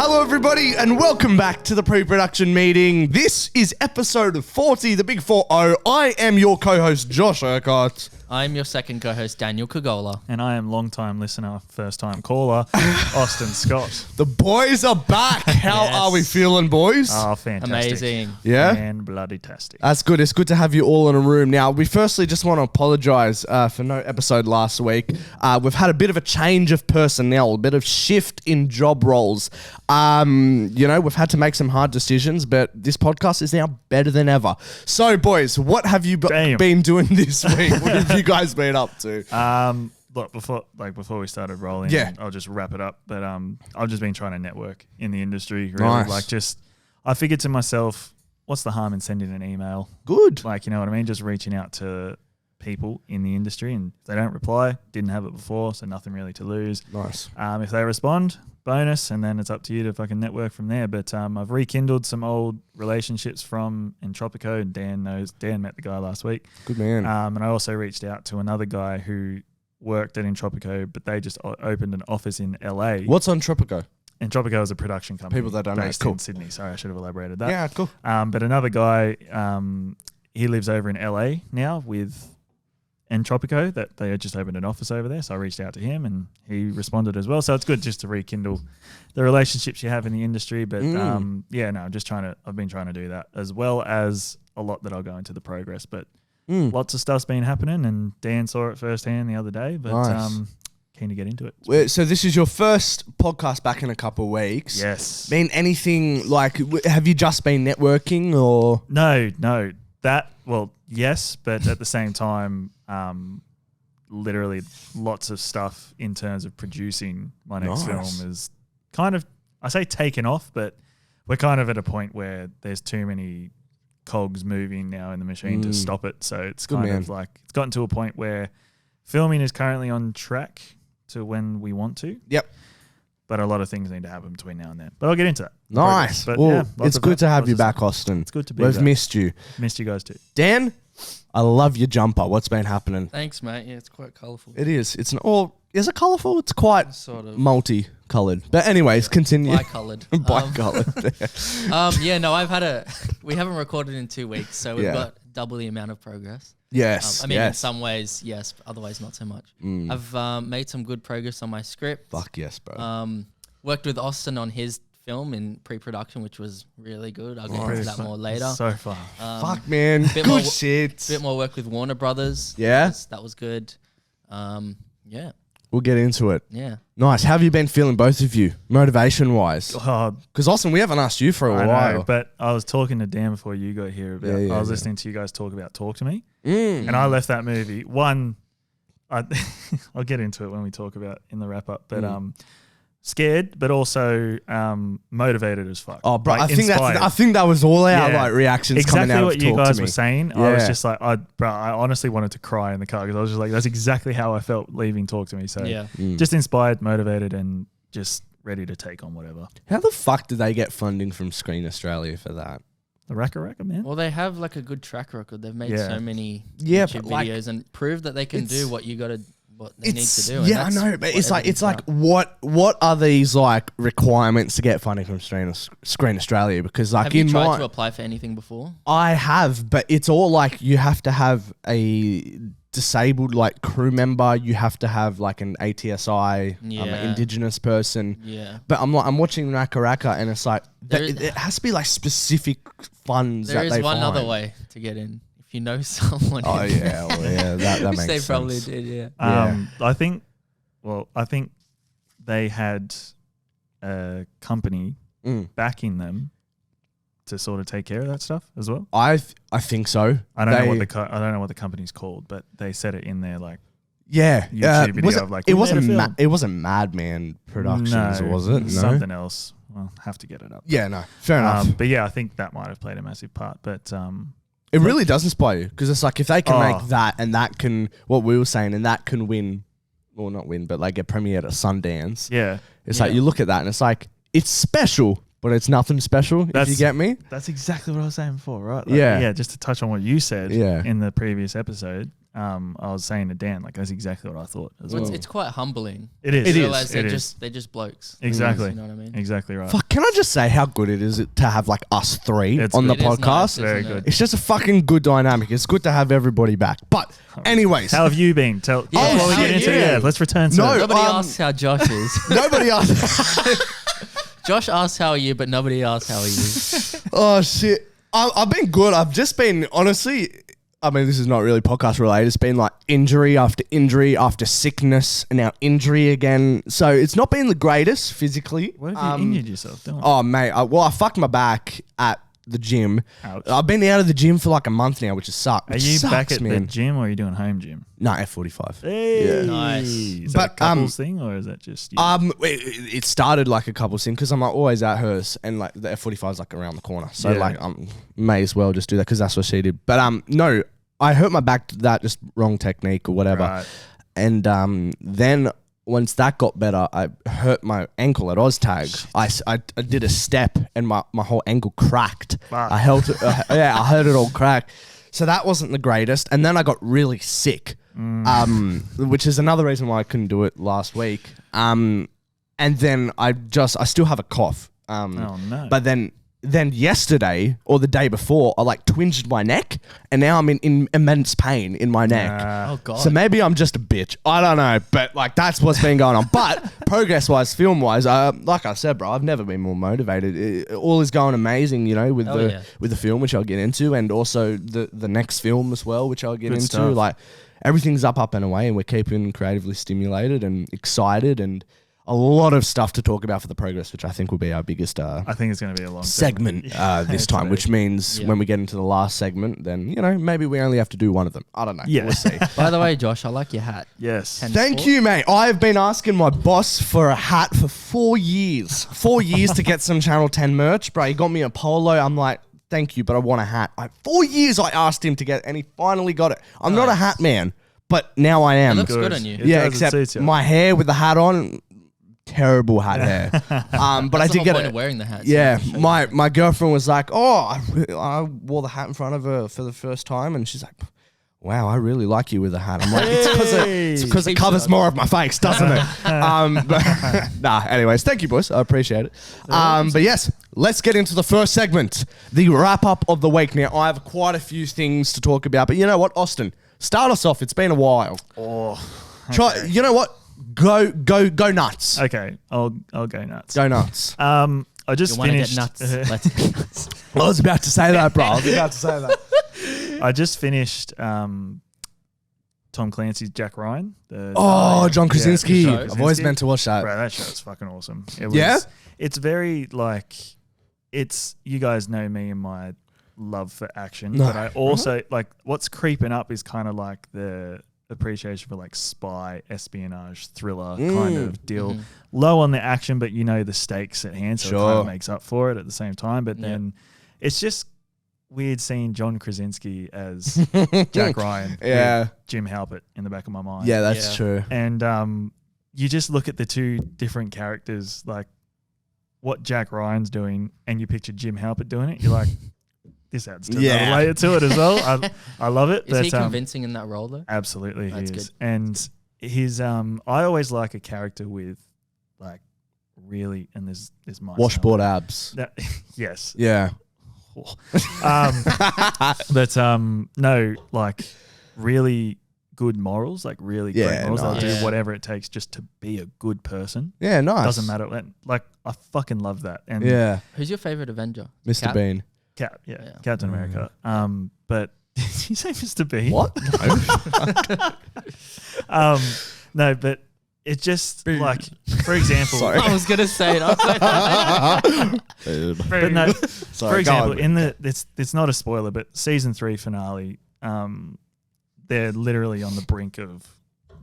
Hello everybody and welcome back to the pre-production meeting. This is episode 40, the big 4-0. I am your co-host Josh Urquhart. I'm your second co-host, Daniel Kagola. And I am long-time listener, first-time caller, Austin Scott. The boys are back. How Yes. are we feeling, boys? Oh, fantastic. Amazing. Yeah? And bloody-tastic. That's good. It's good to have you all in a room. Now, we firstly just want to apologise for no episode last week. We've had a bit of a change of personnel, a bit of shift in job roles. We've had to make some hard decisions, but this podcast is now better than ever. So, boys, what have you been doing this week? What have you guys been up to? Look, before we started rolling, Yeah. I'll just wrap it up. But I've just been trying to network in the industry. Really. Nice. I figured to myself, what's the harm in sending an email? Good. Like, you know what I mean? Just reaching out to people in the industry, and if they don't reply, didn't have it before, so nothing really to lose. Nice. If they respond, bonus, and then it's up to you to fucking network from there. But I've rekindled some old relationships from Entropico, and Dan met the guy last week. Good man. And I also reached out to another guy who worked at Entropico, but they just opened an office in LA. What's on Tropico? Entropico is a production company. People that don't know, based cool. in Sydney. Sorry, I should have elaborated that. Yeah, cool. But another guy, he lives over in LA now with Entropico, that they had just opened an office over there. So I reached out to him and he responded as well. So it's good just to rekindle the relationships you have in the industry. But I've been trying to do that, as well as a lot that I'll go into the progress. But lots of stuff's been happening, and Dan saw it firsthand the other day. But Nice. keen to get into it. So this is your first podcast back in a couple of weeks. Yes. Been anything like, have you just been networking or? No. Yes, but at the same time, literally lots of stuff in terms of producing my next Nice. film is kind of, I say taken off, but we're kind of at a point where there's too many cogs moving now in the machine to stop it. So it's Good kind man. of like, it's gotten to a point where filming is currently on track to when we want to. Yep. But a lot of things need to happen between now and then. But I'll get into that. Nice. But Well, yeah, lots it's of good that, to have lots you of back, stuff. Austin. It's good to be We've back. missed you. Missed you guys too. Dan, I love your jumper. What's been happening? Thanks, mate. Yeah, it's quite colourful. It is. Is it colourful? It's quite Sort of. multi-coloured. But anyways, continue. Bi-coloured. Bi-coloured. We haven't recorded in 2 weeks, so we've got double the amount of progress. Yes. In some ways, yes, but otherwise not so much. I've made some good progress on my script. Fuck yes, bro. Worked with Austin on his film in pre-production, which was really good. I'll get into that more later. So far. Fuck, man. bit Good more- shit. Bit more work with Warner Brothers. Yeah? That was good. Yeah. We'll get into it. Yeah. Nice. How have you been feeling, both of you, motivation-wise? Oh, Because, Austin, we haven't asked you for a I while. know, but I was talking to Dan before you got here about. Yeah, I was yeah. listening to you guys talk about Talk to Me, Mm. and I left that movie. I'll get into it when we talk about in the wrap up. But scared, but also motivated as fuck. Oh, bro, Like, I think inspired. that was all our Yeah. reactions Exactly coming out what of you Talk to guys Me. were saying. I was Yeah. just like, I honestly wanted to cry in the car because I was just like, that's exactly how I felt leaving Talk to Me. So Yeah. just inspired, motivated, and just ready to take on whatever. How the fuck did they get funding from Screen Australia for that? The Raka, man. Well, they have like a good track record. They've made Yeah. so many Yeah, YouTube but, like, videos and proved that they can it's- do what they need to do. and Yeah, I that's know, but what it's like everything's about. what are these like requirements to get funding from Screen Australia? Because like Have you in tried my, to apply for anything before? I have, but it's all like you have to have a disabled like crew member. You have to have like an ATSI, Yeah. Indigenous person. Yeah. But I'm watching Raka Raka, and it's like There is- it has to be like specific funds. There that is they one other find. way to get in. If you know someone. Oh yeah, well, yeah, that Which makes they sense. probably did, yeah. Yeah. I think they had a company backing them to sort of take care of that stuff as well. I think so. I don't know what the company's called, but they said it in their like Yeah, YouTube video was of like it we made a wasn't film. it wasn't Madman Productions, was it? No. Something else. Well, have to get it up. Yeah, no, fair enough. But yeah, I think that might have played a massive part. But It really does inspire you because it's like if they can Oh. make that and that can what we were saying and that can win, well not win, but like get premiered at Sundance. yeah, It's like you look at that and it's like it's special, but it's nothing special. If you get me. That's exactly what I was saying before, right? Like, Yeah. Yeah, just to touch on what you said Yeah. in the previous episode, I was saying to Dan, like, that's exactly what I thought as well. It's quite humbling. It is. It You is. realize It they're is. just blokes. Exactly. You know what I mean? Exactly right. Fuck, can I just say how good it is to have like us three It's on the good. It is podcast? nice, Very isn't it? good. It's just a fucking good dynamic. It's good to have everybody back. But anyways, How have you been? Tell Yeah, before we how get are into you? yeah, let's return to No. Nobody asks how Josh is. nobody asked. Josh asks how are you, but nobody asks how are you. Oh shit! I've been good. I've just been honestly. I mean, this is not really podcast related. It's been like injury after sickness, and now injury again. So it's not been the greatest physically. What have you injured yourself doing? Oh mate, I fucked my back at the gym. Ouch. I've been out of the gym for like a month now, which is Are you back at the gym or are you doing home gym? No, F45. Hey. Nice. Is But, that a couples thing or is that just you? It started like a couple things because I'm like always at hers, and like the F45 is like around the corner, so Yeah. like may as well just do that because that's what she did. But no, I hurt my back to that, just wrong technique or whatever, Right. and then once that got better, I hurt my ankle at OzTag. I did a step and my whole ankle cracked. Fuck. I held it, I heard it all crack. So that wasn't the greatest. And then I got really sick, which is another reason why I couldn't do it last week. And then I still have a cough. Oh no. But then yesterday or the day before, I like twinged my neck, and now I'm in immense pain in my neck. Oh god. So maybe I'm just a bitch. I don't know, but like that's what's been going on. But progress-wise, film-wise, like I said, bro, I've never been more motivated. All is going amazing, you know, with the film, which I'll get into, and also the next film as well, which I'll get Good into. stuff. Like everything's up and away, and we're keeping creatively stimulated and excited, and a lot of stuff to talk about for the progress, which I think will be our biggest I think it's going to be a long segment this time, which means when we get into the last segment, then, you know, maybe we only have to do one of them. I don't know. Yeah. We'll see. By the way, Josh, I like your hat. Yes. Thank you, mate. I've been asking my boss for a hat for 4 years. 4 years to get some Channel 10 merch, bro. He got me a polo. I'm like, thank you, but I want a hat. 4 years I asked him to get, and he finally got it. I'm not a hat man, but now I am. It looks good on you. It Yeah, does, it suits except you. my hair with the hat on, terrible hat hair. But I That's did the get whole point it. of wearing the hat. Yeah, so my girlfriend was like, "Oh, I wore the hat in front of her for the first time," and she's like, "Wow, I really like you with the hat." I'm like, "It's because it covers more of my face, doesn't it?" But nah. Anyways, thank you, boys. I appreciate it. But yes, let's get into the first segment, the wrap up of the week. Now, I have quite a few things to talk about, but you know what, Austin, start us off. It's been a while. Oh. Try. You know what? Go nuts. Okay, I'll go nuts. Go nuts. I just you want to finished. get nuts? Let's get nuts. I was about to say that, bro. I was about to say that. I just finished Tom Clancy's Jack Ryan. John Krasinski. John I've always Krasinski. meant to watch that. Bro, that show's fucking awesome. It was, Yeah? It's very like, you guys know me and my love for action, No. but I also like what's creeping up is kind of like the appreciation for like spy, espionage, thriller kind of deal. Low on the action, but you know the stakes at hand, so it kind Sure. of makes up for it at the same time. But then it's just weird seeing John Krasinski as Jack Ryan, Yeah. with Jim Halpert in the back of my mind. Yeah, that's Yeah. true. And you just look at the two different characters, like what Jack Ryan's doing, and you picture Jim Halpert doing it. You're like, this adds to Yeah. another layer to it as well. I love it. Is he But, convincing in that role though? absolutely, That's he is. good. And his I always like a character with like really, and this might Washboard abs. sound, yes. Yeah. But no, like really good morals, like really great Yeah, morals. They'll nice. do Yeah. whatever it takes just to be a good person. Yeah, nice. Doesn't matter. Like I fucking love that. And Yeah. Who's your favorite Avenger? Mr. Cap? Bean. Cap, yeah, Yeah. Captain America. But did you say Mr. Bean? What? No. No, but it's just like, for example, Sorry. I was gonna say it. I was like, but no, Sorry, for example, go on. it's not a spoiler, but season 3 finale, they're literally on the brink of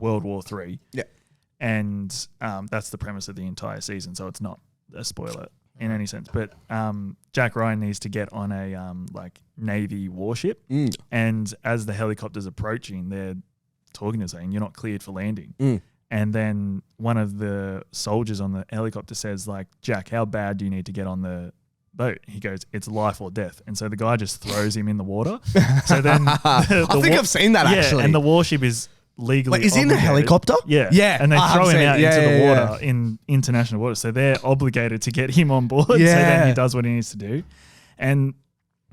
World War III. Yeah. And that's the premise of the entire season, so it's not a spoiler in any sense. But Jack Ryan needs to get on a like Navy warship, and as the helicopter's approaching, they're talking to saying you're not cleared for landing. And then one of the soldiers on the helicopter says, like, Jack, how bad do you need to get on the boat? He goes, it's life or death. And so the guy just throws him in the water. So then I think I've seen that actually. And the warship is legally Wait, is he in a obligated. helicopter? Yeah. Yeah. And they I throw have him out seen- into yeah, the yeah, water in international waters. So they're obligated to get him on board. So Yeah. then he does what he needs to do. And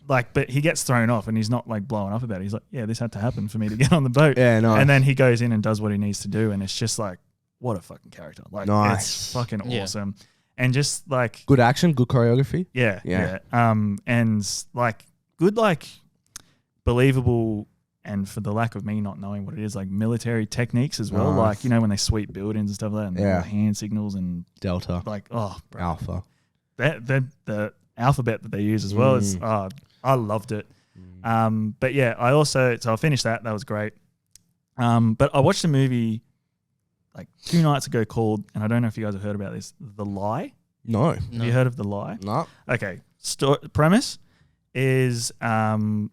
like, but he gets thrown off and he's not like blowing up about it. He's like, yeah, this had to happen for me to get on the boat. Yeah, nice. And then he goes in and does what he needs to do. And it's just like, what a fucking character. Like, Nice. it's fucking Yeah. awesome. And just like, Good action, good choreography. yeah, Yeah. yeah. And like, good, like, believable, and for the lack of me not knowing what it is, like military techniques as well. Nice. Like, you know, when they sweep buildings and stuff like that, and Yeah. the hand signals and Delta. like, oh, bro. Alpha. The alphabet that they use as well is, I loved it. But yeah, so I finished that. That was great. But I watched a movie like 2 nights ago called, and I don't know if you guys have heard about this, The Lie. No. Have you heard of The Lie? No. Okay. Premise is who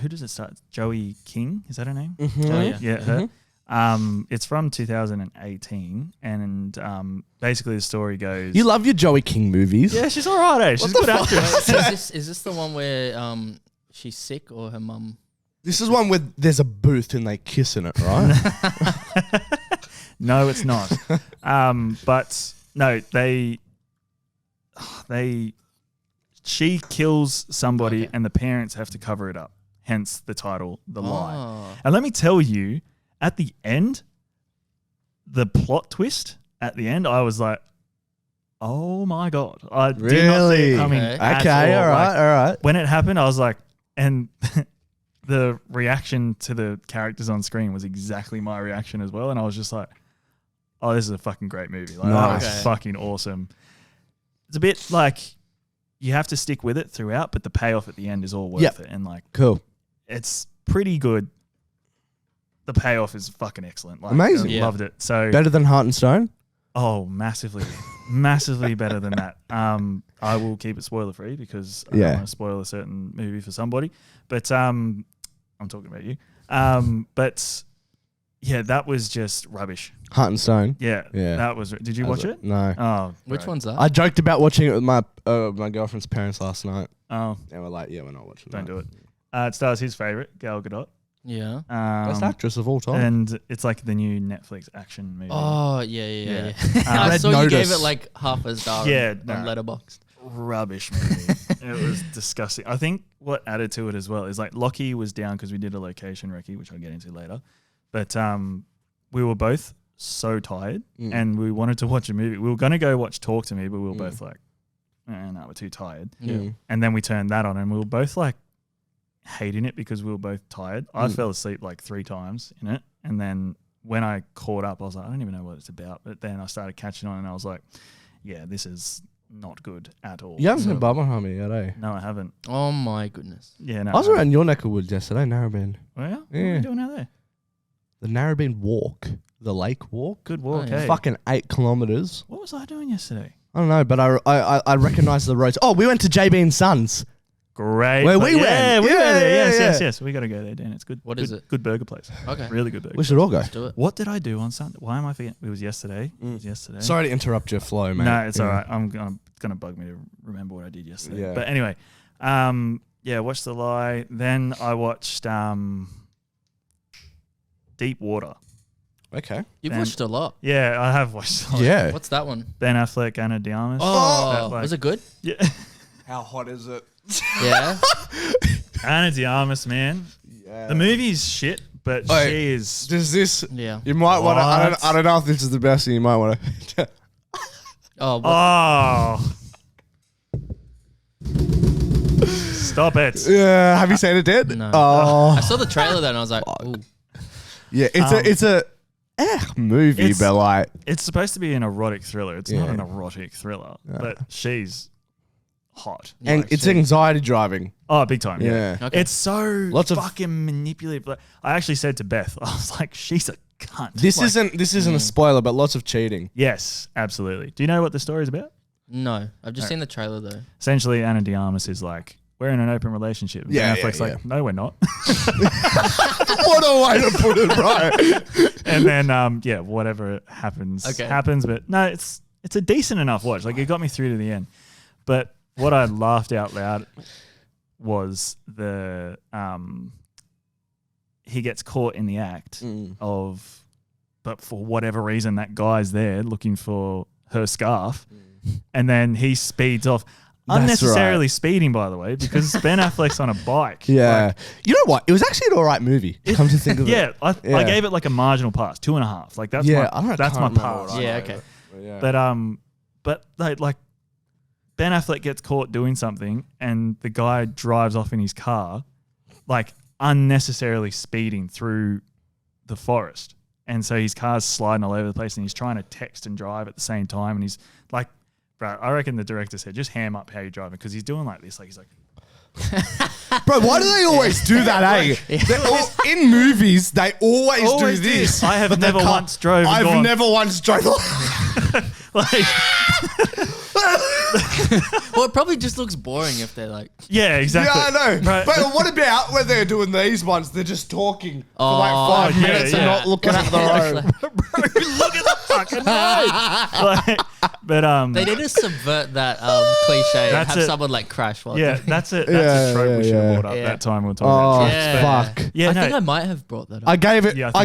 does it start? Joey King, is that her name? Mm-hmm. Oh, yeah. Yeah, her. It's from 2018, and basically the story goes. You love your Joey King movies. Yeah, she's all right. She's a good actress. Is this the one where she's sick or her mum? This is one where there's a booth and they kiss in it, right? No, it's not. But no, she kills somebody, Okay. and the parents have to cover it up. Hence the title, The Lie. Oh. And let me tell you, at the end, the plot twist at the end, I was like, oh my God. I did not see Really? it coming. Okay. at Okay, all right, Like, all right. when it happened, I was like, and the reaction to the characters on screen was exactly my reaction as well. And I was just like, oh, this is a fucking great movie. Like, that was Nice. fucking awesome. It's a bit like you have to stick with it throughout, but the payoff at the end is all worth Yep. it. And like, Cool. it's pretty good. The payoff is fucking excellent. Like, Amazing. I Yeah. loved it. So, Better than Heart and Stone? oh, massively, massively better than that. I will keep it spoiler free because I Yeah. don't want to spoil a certain movie for somebody. But I'm talking about you. But yeah, that was just rubbish. Heart and Stone. Yeah, Yeah. that was. Did you watch it? No. Oh, Which bro. one's that? I joked about watching it with my girlfriend's parents last night. Oh, And we're like, yeah, we're not watching don't that. do it. It stars his favorite, Gal Gadot. Yeah. Best actress of all time. And it's like the new Netflix action movie. Oh yeah. Yeah. I Red saw you gave Notice. it like half a star. Yeah, on no. Letterboxd. Rubbish movie. It was disgusting. I think what added to it as well is like Lockie was down because we did a location recce, which I'll get into later. But we were both so tired and we wanted to watch a movie. We were going to go watch Talk to Me, but we were both like, no, we're too tired. Yeah. And then we turned that on and we were both like hating it because we were both tired. I fell asleep like 3 times in it. And then when I caught up, I was like, I don't even know what it's about. But then I started catching on and I was like, yeah, this is not good at all. You haven't seen Barbenheimer yet, eh? No, I haven't. Oh my goodness. Yeah, no. I was around your neck of woods yesterday, Narrabeen. Well, what are Yeah. you doing out there? The Narrabeen Walk. The lake walk. Good walk, Oh, yeah. hey. Fucking 8 kilometres. What was I doing yesterday? I don't know, but I recognise the roads. Oh, we went to JB and Sons. Great. Where place. we went. Yeah, we Yeah, went there. yeah, Yes, yeah. yes. We got to go there, Dan. It's good. What good, is it? Good burger place. Okay. Really good burger. We should all go. Let's do it. What did I do on Sunday? Why am I forgetting? It was yesterday. It was yesterday. Sorry to interrupt your flow, mate. No, it's Yeah. all right. It's gonna bug me to remember what I did yesterday. Yeah. But anyway, watched The Lie. Then I watched Deep Water. Okay. You've Ben- watched a lot. Yeah, I have watched. Yeah. What's that one? Ben Affleck, Anna de Armas. Oh, That, like- was it good? Yeah. How hot is it? Yeah. Anna de Armas, man. Yeah. The movie's shit, but Wait. she is. Does this? Yeah. You might want to. What? I don't know if this is the best thing. You might want to. Oh, what? Oh. Stop it. Yeah. Have you seen it, Dad? No. Oh. I saw the trailer then. I was like, ooh. Yeah. It's a movie, It's- but like. It's supposed to be an erotic thriller. It's not Yeah. an erotic thriller, but she's hot. And Like, it's she- anxiety driving. Oh, big time. Yeah. Yeah. Okay. It's so Lots of- fucking manipulative. Like, I actually said to Beth, I was like, she's a cunt. This Like, isn't a spoiler, but lots of cheating. Yes, absolutely. Do you know what the story's about? No, I've just seen the trailer though. Essentially, Anna de Armas is like we're in an open relationship. And Yeah, Ben Affleck's yeah, like, no, we're not. What a way to put it, right? And then, whatever happens. But no, it's a decent enough watch. Like, it got me through to the end. But what I laughed out loud was he gets caught in the act but for whatever reason, that guy's there looking for her scarf, and then he speeds off. Unnecessarily speeding, by the way, because Ben Affleck's on a bike. Yeah. Like, you know what? It was actually an all right movie. Come to think of it. I gave it like a marginal pass, 2.5. Like that's my pass. Yeah, okay. But like Ben Affleck gets caught doing something, and the guy drives off in his car, like unnecessarily speeding through the forest, and so his car's sliding all over the place, and he's trying to text and drive at the same time, and he's like. Bro, I reckon the director said, just ham up how you're driving, because he's doing like this. Like he's like, bro, why do they always do that, eh? In movies, they always do this. I have never once drove. I've never once drove. Like, well, it probably just looks boring if they're like. Yeah, exactly. Yeah, I know. Right. But what about when they're doing these ones? They're just talking for like 5 minutes and not looking at the road. Bro, look at the fucking road. But they need to subvert that cliche and have someone like crash while. That's a trope we should have brought up that time we were talking about. Fuck. Yeah, I think I might have brought that up. I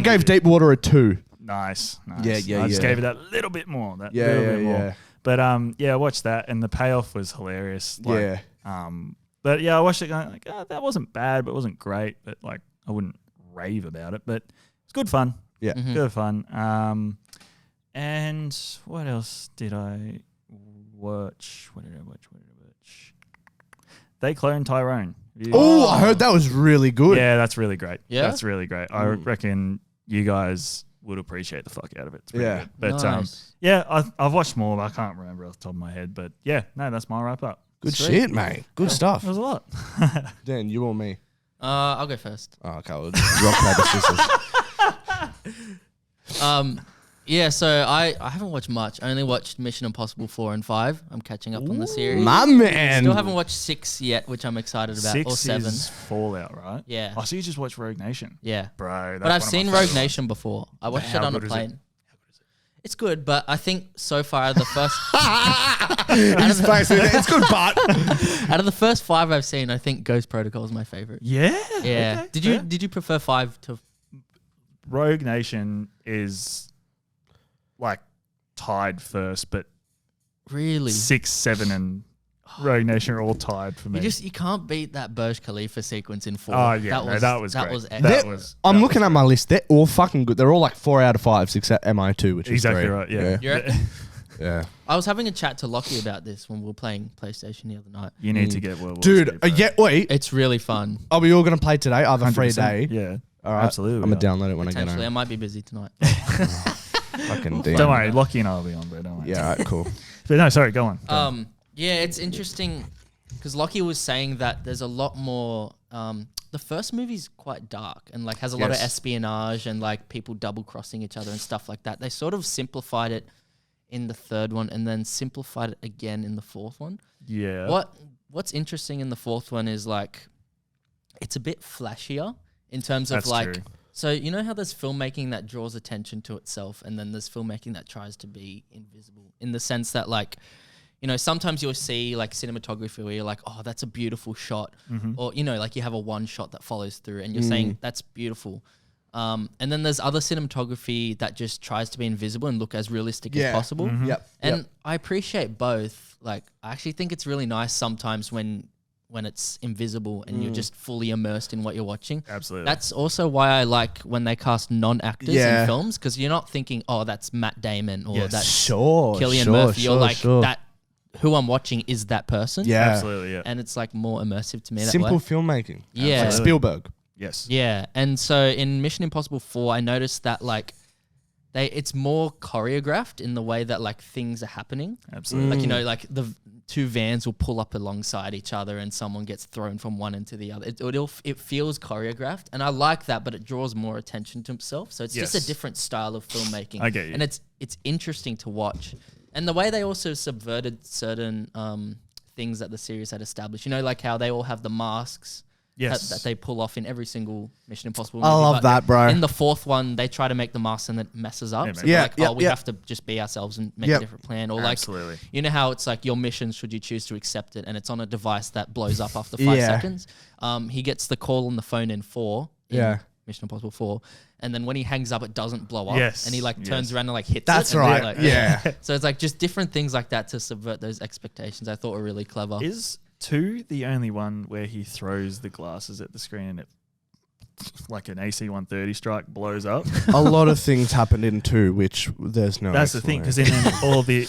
gave Deep Water a 2. Nice. Yeah. I just gave it that little bit more. More. But I watched that, and the payoff was hilarious. Like, but I watched it going like, that wasn't bad, but it wasn't great. But like, I wouldn't rave about it. But it's good fun. Yeah, good fun. And what else did I watch? What did I watch? They Cloned Tyrone. Oh, I heard that was really good. Yeah, that's really great. Yeah? That's really great. I reckon you guys would appreciate the fuck out of it. It's pretty good. But nice. I've watched more, but I can't remember off the top of my head. But that's my wrap up. Good shit, mate. Good stuff. That was a lot. Dan, you or me? I'll go first. Oh, okay. Well, rock, paper, scissors. So I haven't watched much. I only watched Mission Impossible 4 and 5. I'm catching up on the series. My man. Still haven't watched 6 yet, which I'm excited about. 6 or 7. is Fallout, right? Yeah. Oh, so you just watched Rogue Nation? Yeah. Bro, but I've seen Rogue Nation before. I watched it on a plane. How good is it? It's good, but I think so far the first It's good, but out of the first 5 I've seen, I think Ghost Protocol is my favorite. Yeah. Yeah. Okay, Did you prefer 5 to Rogue Nation is like tied first, but really 6, 7, and Rogue Nation are all tied for me. you can't beat that Burj Khalifa sequence in 4. Oh yeah, that was great. Excellent. I'm looking at my list. They're all fucking good. They're all like 4 out of 5, except MI2, which is exactly great. right. Yeah. You reckon? Yeah. I was having a chat to Lockie about this when we were playing PlayStation the other night. You need to get World War Dude, II, wait. It's really fun. Are we all going to play today? I have a free 100%. day. Yeah. All right. Absolutely. I'm going to download it when I get Potentially, I home. might be busy tonight. Fucking damn. Don't worry, Lockie and I will be on, bro. Don't worry. Yeah, all right, cool. But no, sorry, go on. Yeah, it's interesting because Lockie was saying that there's a lot more. The first movie's quite dark and like has a lot of espionage and like people double crossing each other and stuff like that. They sort of simplified it in the third one and then simplified it again in the fourth one. Yeah. What's interesting in the fourth one is like it's a bit flashier in terms of That's like. true. So you know how there's filmmaking that draws attention to itself and then there's filmmaking that tries to be invisible in the sense that like, you know, sometimes you'll see like cinematography where you're like, oh, that's a beautiful shot. Or, you know, like you have a one shot that follows through and you're saying that's beautiful. And then there's other cinematography that just tries to be invisible and look as realistic as possible. Yep. And I appreciate both. Like, I actually think it's really nice sometimes when it's invisible and you're just fully immersed in what you're watching. Absolutely. That's also why I like when they cast non-actors in films because you're not thinking, oh, that's Matt Damon or that's Cillian Murphy. You're like, that who I'm watching is that person. Yeah. Absolutely, yeah. And it's like more immersive to me that Simple way. filmmaking. Yeah. Like Spielberg. Yes. Yeah. And so in Mission Impossible 4, I noticed that like it's more choreographed in the way that like things are happening. Absolutely. Like, you know, like the two vans will pull up alongside each other and someone gets thrown from one end to the other. It feels choreographed and I like that, but it draws more attention to himself. So it's just a different style of filmmaking. I get you. And it's interesting to watch. And the way they also subverted certain things that the series had established. You know, like how they all have the masks that they pull off in every single Mission Impossible movie. I love that, bro. In the fourth one, they try to make the mask and it messes up. So Yeah, they're like, we have to just be ourselves and make a different plan. Or Absolutely. like, you know how it's like your mission, should you choose to accept it, and it's on a device that blows up after 5 seconds. He gets the call on the phone in 4. Mission Impossible 4, and then when he hangs up, it doesn't blow up. Yes. And he like turns around and like hits That's it. right. Like, yeah. So it's like just different things like that to subvert those expectations. I thought were really clever. Is 2 the only one where he throws the glasses at the screen and it, like an AC-130 strike, blows up? A lot of things happened in 2, which there's no. That's the thing, because in all the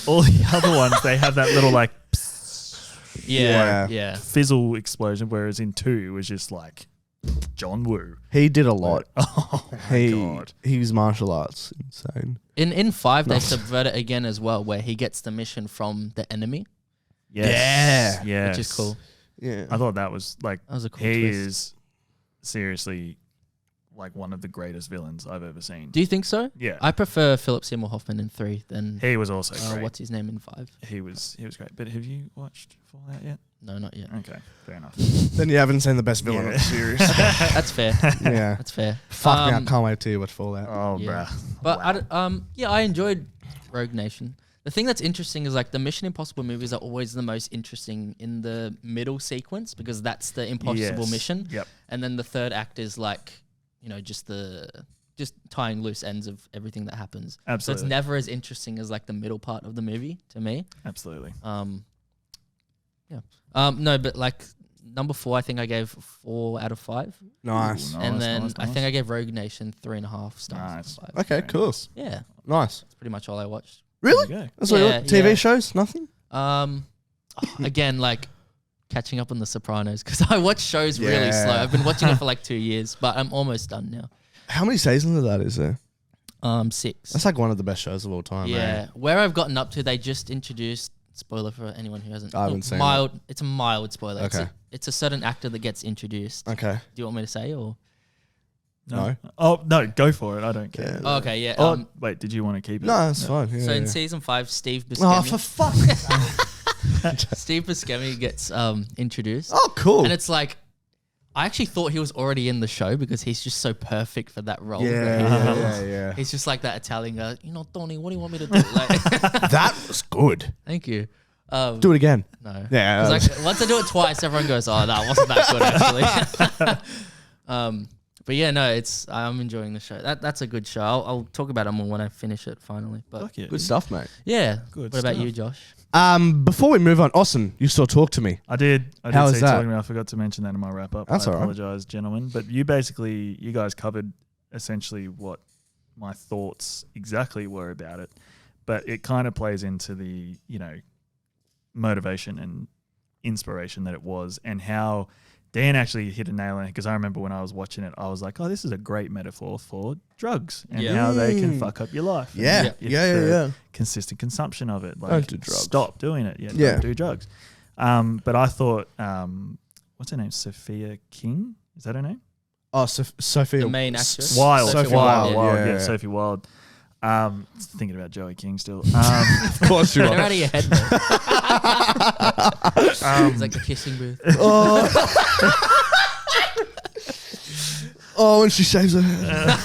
other ones, they have that little like yeah. fizzle explosion, whereas in 2 it was just like John Woo. He did a lot. Oh my God. His martial arts insane. In 5, they subvert it again as well, where he gets the mission from the enemy. Yes. Which is cool. Yeah. I thought that was like, That was a cool he twist. is seriously like one of the greatest villains I've ever seen. Do you think so? Yeah. I prefer Philip Seymour Hoffman in 3 than He was also great. what's his name in 5. He was great. But have you watched Fallout yet? No, not yet. Okay, fair enough. Then you haven't seen the best villain of the series. That's fair. Yeah. That's fair. Fuck me, I can't wait till you watch Fallout. Oh, Yeah. bruh. But Wow. I enjoyed Rogue Nation. The thing that's interesting is like the Mission Impossible movies are always the most interesting in the middle sequence, because that's the impossible Yes. mission. Yep. And then the third act is like, you know, just tying loose ends of everything that happens. Absolutely. So it's never as interesting as like the middle part of the movie to me. Absolutely. No, but like number 4, I think I gave 4 out of 5. Nice. Ooh, And nice, then nice, I think nice. I gave Rogue Nation 3.5 stars. Nice. Out of 5. Okay, Very cool. nice. Yeah, Nice. that's pretty much all I watched. Really? There you go. That's what you Yeah, want? TV yeah. shows? Nothing? Again, like catching up on The Sopranos, because I watch shows really slow. I've been watching it for like 2 years, but I'm almost done now. How many seasons of that is there? 6. That's like one of the best shows of all time. Yeah, where I've gotten up to, they just introduced. Spoiler for anyone who hasn't. I haven't seen mild. It's a mild spoiler. Okay. It's a certain actor that gets introduced. Okay. Do you want me to say or? No. Oh, no, go for it. I don't care. Yeah. Oh, okay, yeah. Oh, wait, did you want to keep it? No, that's fine. Yeah, So in yeah. season 5, Steve Oh, Buscemi. for fuck's sake. Steve Buscemi gets introduced. Oh, cool. And it's like, I actually thought he was already in the show because he's just so perfect for that role. Yeah. He's just like that Italian guy. You know, Tony, what do you want me to do? Like, That was good. thank you. Do it again. No. Yeah. 'Cause like, once I do it twice, everyone goes, "Oh, that wasn't that good, actually." But yeah, no, I'm enjoying the show. That's a good show. I'll talk about it more when I finish it finally. But Fuck yeah. Good stuff, mate. yeah. Good What about stuff. you, Josh? Before we move on, Austin, you still talk to me. I did How is say that? talking about, I forgot to mention that in my wrap up. That's I all right. apologize, gentlemen. But you guys covered essentially what my thoughts exactly were about it. But it kind of plays into the, motivation and inspiration that it was, and how Dan actually hit a nail on it, because I remember when I was watching it, I was like, oh, this is a great metaphor for drugs and Yeah. how they can fuck up your life. And Yeah. if Yeah. the consistent consumption of it. Like, Don't do drugs. Stop doing it. Yeah, Yeah. don't do drugs. But I thought, what's her name? Sophia King? Is that her name? Oh, Sophia. The main actress? Wild. Sophie Wild. Wilde, yeah. Sophie Wilde. Thinking about Joey King still. Of course you They're are. out of your head, mate. It's like the kissing booth. Oh, and she shaves her head.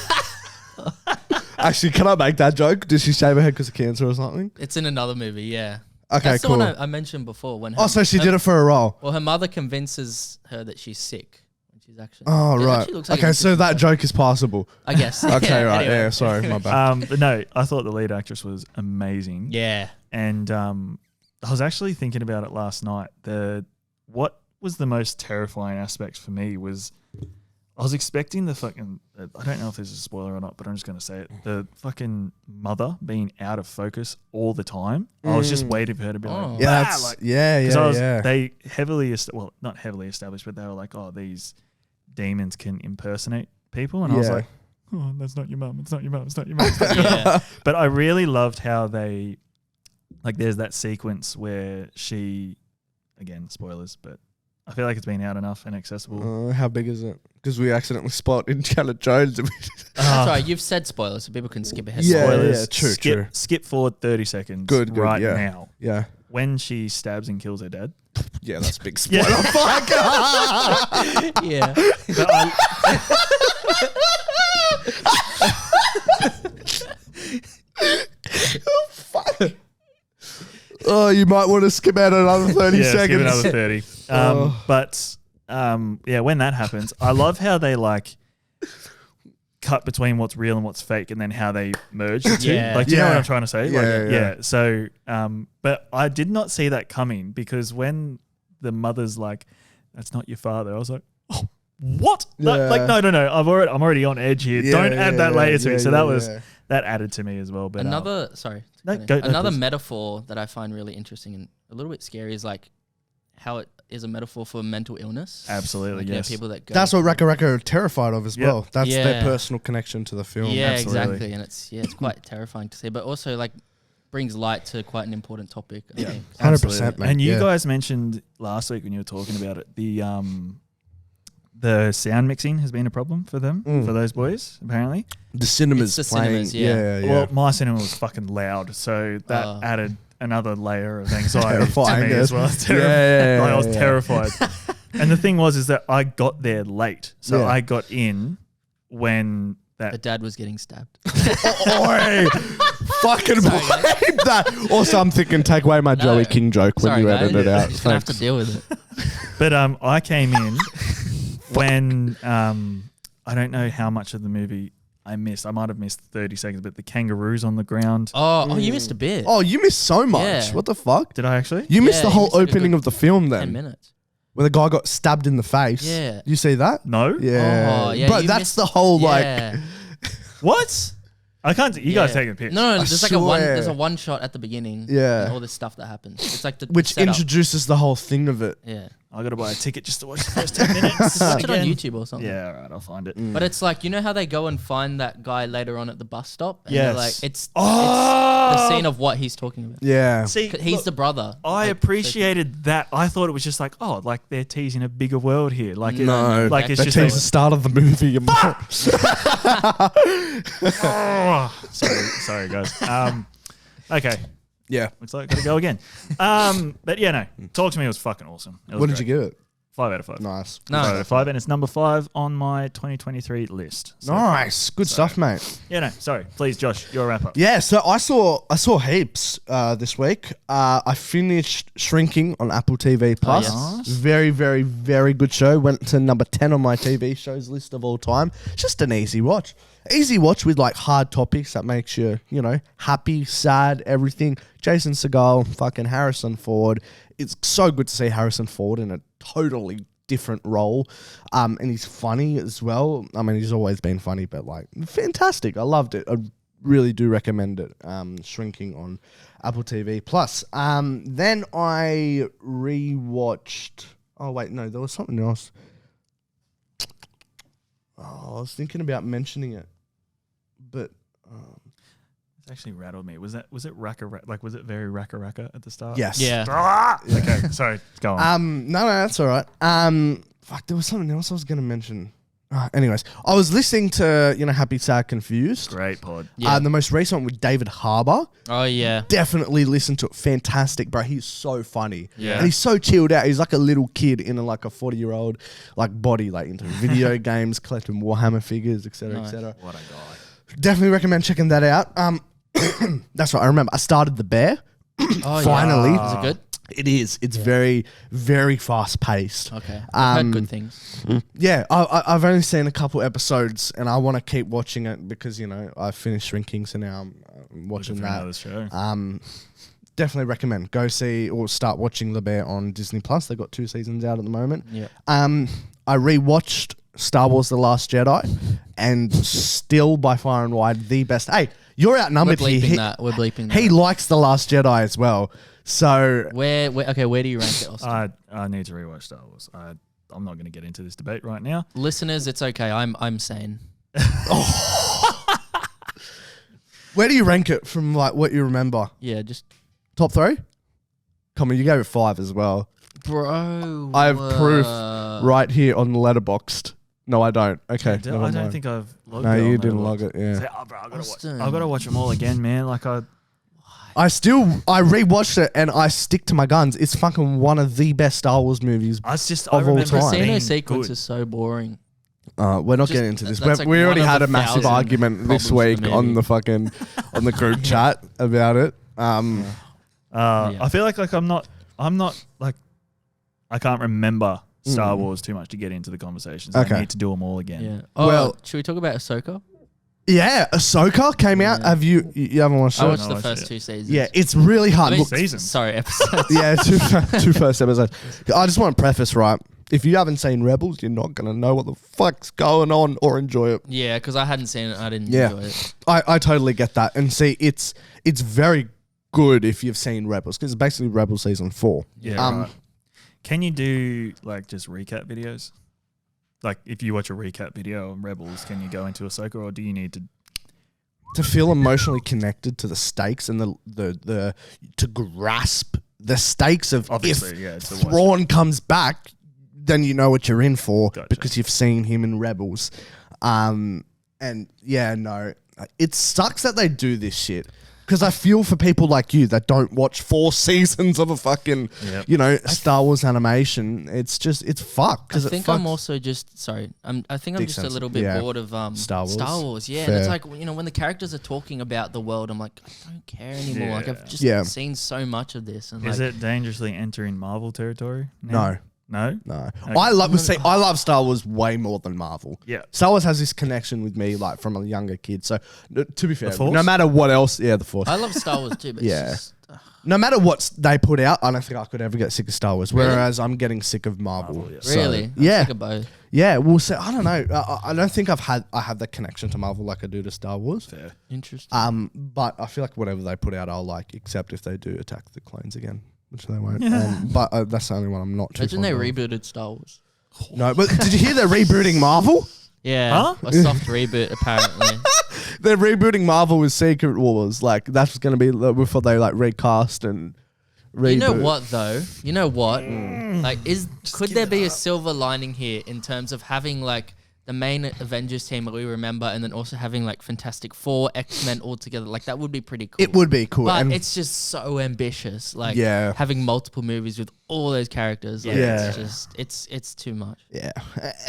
Actually, can I make that joke? Did she shave her head because of cancer or something? It's in another movie, yeah. Okay, That's cool. the one I mentioned before. When Oh, so she did it for a role. Well, her mother convinces her that she's sick when she's actually. Oh, It right. actually looks like Okay, it's so that 50%. joke is passable. I guess. Okay, right. Anyway. Yeah, sorry, my bad. But no, I thought the lead actress was amazing. Yeah. And I was actually thinking about it last night. What was the most terrifying aspect for me was I was expecting the fucking, I don't know if this is a spoiler or not, but I'm just going to say it. The fucking mother being out of focus all the time. I was just waiting for her to be like, Oh. Yeah, "Bah," that's, like, yeah. they heavily, well, not heavily established, but they were like, oh, these demons can impersonate people. And I was Yeah. like, oh, that's not your mum. It's not your mum. It's not your mum. It's not your mum. Yeah. But I really loved how they, like, there's that sequence where she, again, spoilers, but I feel like it's been out enough and accessible. How big is it? Because we accidentally spot Indiana Jones. That's right. You've said spoilers, so people can skip ahead. Yeah, Spoilers. true, skip, true. Skip forward 30 seconds. Good, right yeah. now. Yeah. When she stabs and kills her dad, Yeah, that's a big spoiler. Yeah. But I- Oh, you might want to skip out another 30 yeah, seconds. give another 30. But when that happens, I love how they like cut between what's real and what's fake, and then how they merge the two. Yeah. Like, do you know Yeah. what I'm trying to say? Yeah, yeah. So, but I did not see that coming, because when the mother's like, "That's not your father," I was like, "Oh, what?" No, Yeah. like, no. I'm already on edge here. Yeah, Don't add that later to me. So that yeah. added to me as well. But Another sorry. No, Tony. go- no, Another please. metaphor that I find really interesting and a little bit scary is like how it is a metaphor for mental illness. Absolutely, Like, you know, yes. people that go That's what Raka Raka are terrified of as Yep. well. That's their Yeah. personal connection to the film. Yeah, Absolutely. exactly. And it's quite terrifying to see, but also like brings light to quite an important topic. I think. 100%, mate. And you Yeah. guys mentioned last week when you were talking about it, the sound mixing has been a problem for them, for those boys, apparently. The cinema's It's the playing. cinemas, yeah. Yeah. Well, my cinema was fucking loud, so that added another layer of anxiety to Terrifying, me as yeah. well. I was Yeah, I was yeah. terrified. And the thing was, is that I got there late, so Yeah. I got in when The that. dad was getting stabbed. Oi! Fucking believe that. Also, I'm thinking, take away my Joey King joke when Sorry, you guys. edit it out. You're just gonna have to Thanks. deal with it. But I came in when I don't know how much of the movie I missed. I might have missed 30 seconds, but the kangaroos on the ground. Oh, you missed a bit. Oh, you missed so much. Yeah. What the fuck? Did I actually? You missed Yeah, the you whole missed like a opening good of the film 10 then, minutes. where the guy got stabbed in the face. Yeah. You see that? No. Yeah. Oh, yeah, Bro, you that's missed- the whole, like, Yeah. What? I can't. You guys Yeah. taking a piss? No, there's like a one. swear. There's a one shot at the beginning. Yeah. And all this stuff that happens. It's like the which setup. introduces the whole thing of it. Yeah. I got to buy a ticket just to watch the first 10 minutes. Just watch it on again. YouTube or something. Yeah, all right, I'll find it. But it's like, you know how they go and find that guy later on at the bus stop? And Yes. they're like, it's Oh! the scene of what he's talking about. Yeah. See, He's look, the brother. I Like, appreciated that. I thought it was just like, oh, like they're teasing a bigger world here. Like, No, like it's that just tease the start of the movie. sorry, guys. Okay, Yeah. looks like I gotta go again. But yeah, no. Talk to Me was fucking awesome. It was What did great. you give it? 5 out of 5. Nice. 5 out No. of 5, and it's number 5 on my 2023 list. So, Nice. Good stuff, mate. Yeah, no, sorry. Please, Josh, your wrap up. Yeah, so I saw heaps this week. I finished Shrinking on Apple TV Plus. yes. Very, very, very good show. Went to number 10 on my TV shows list of all time. Just an easy watch. Easy watch with like hard topics that makes you, happy, sad, everything. Jason Segel, fucking Harrison Ford. It's so good to see Harrison Ford in a totally different role. And he's funny as well. I mean, he's always been funny, but like fantastic. I loved it. I really do recommend it. Shrinking on Apple TV Plus. Then I rewatched. Oh wait, no, there was something else. Oh, I was thinking about mentioning it, but It's actually rattled me. Was it Raka? Like, was it very Raka at the start? yes, Yeah. Okay, sorry. Go on. No, that's all right. Fuck, there was something else I was gonna mention. Anyways, I was listening to Happy, Sad, Confused. Great pod. Yeah. The most recent one with David Harbour. Oh, yeah. Definitely listen to it. Fantastic, bro. He's so funny. Yeah. And he's so chilled out. He's like a little kid in a 40-year-old body, like into video games, collecting Warhammer figures, etc., Nice. etc. What a guy. Definitely recommend checking that out. That's right. I remember I started The Bear. Oh, Finally. Yeah. Is it good? It is. It's very, very fast paced. Okay. I've heard good things. Yeah, I've only seen a couple episodes, and I want to keep watching it because I finished Shrinking, so now I'm watching For that. another show. Definitely recommend. Go see or start watching The Bear on Disney Plus. They've got 2 seasons out at the moment. Yeah. I rewatched Star Wars: The Last Jedi, and still by far and wide the best. Hey, you're We're outnumbered here. bleeping that. We're bleeping that. He likes The Last Jedi as well. So Where do you rank it, Austin? I need to rewatch Star Wars. I'm not going to get into this debate right now. Listeners, it's okay. I'm sane. where do you rank it from what you remember? Yeah, just Top 3? Come on, you gave it 5 as well. bro. I have proof right here on the Letterboxd. No, I don't. Okay. I never don't mind. think I've logged No, it. you on didn't Letterboxd. log it. Yeah. Say, bro, I've got Austin. to watch them all again, man. Like I rewatched it and I stick to my guns. It's fucking one of the best Star Wars movies. I all remember time. Casino being sequence good. is so boring. We're not Just- getting into this. that's like We already one of had the a massive 1,000 argument this problems week with the on movie. the fucking on the group chat about it. I feel like I'm not like I can't remember Star Wars too much to get into the conversations. Okay. I need to do them all again. Yeah. Oh, Well- should we talk about Ahsoka? Yeah, Ahsoka came out. Yeah. Have you haven't watched I it? watched the watched first it. 2 seasons. Yeah, it's really hard. I mean, Look, Seasons. Sorry, episodes. yeah, two first episodes. I just want to preface, right? If you haven't seen Rebels, you're not gonna know what the fuck's going on or enjoy it. Yeah, because I hadn't seen it. I didn't Yeah. enjoy it. I totally get that. And see, it's very good if you've seen Rebels because it's basically Rebels season 4. Yeah. Um, Right. Can you do like just recap videos? Like if you watch a recap video on Rebels, can you go into Ahsoka, or do you need to? feel emotionally connected to the stakes and the to grasp the stakes of Obviously, if yeah, it's the watch. Thrawn comes back, then you know what you're in for Gotcha. because you've seen him in Rebels. And yeah, no, it sucks that they do this shit. Because I feel for people like you that don't watch 4 seasons of a fucking, Yep. Star Wars animation. It's fucked. I think I'm also just sorry. I think I'm just a little bit bored of Star Wars. Star Wars, yeah. Fair. And it's like when the characters are talking about the world, I'm like, I don't care anymore. Like I've just Yeah. seen so much of this. And Is like, it dangerously entering Marvel territory? now? No. No. No, Okay. I love Star Wars way more than Marvel. Yeah. Star Wars has this connection with me, like from a younger kid. So, to be fair, Force? no matter what else, the Force. I love Star Wars too, but Yeah. it's just, No matter what they put out, I don't think I could ever get sick of Star Wars. Really? Whereas I'm getting sick of Marvel. Marvel, yeah. So, really, I'm yeah, sick of both. yeah. We'll say I don't know. I don't think I have that connection to Marvel like I do to Star Wars. Fair. Interesting. But I feel like whatever they put out, I'll like, except if they do Attack the Clones again, which they won't. But that's the only one I'm not too. Imagine they fond of. rebooted Star Wars. No, but did you hear they're rebooting Marvel? Yeah, Huh? a soft reboot apparently. They're rebooting Marvel with Secret Wars. Like that's going to be before they like recast and reboot. You know what though? You know what? Like, could there be a silver lining here in terms of having like the main Avengers team that we remember, and then also having like Fantastic Four, X-Men all together? Like that would be pretty cool. It would be cool. But and it's just so ambitious. Like Yeah. having multiple movies with all those characters. Like, Yeah. It's just it's too much. yeah.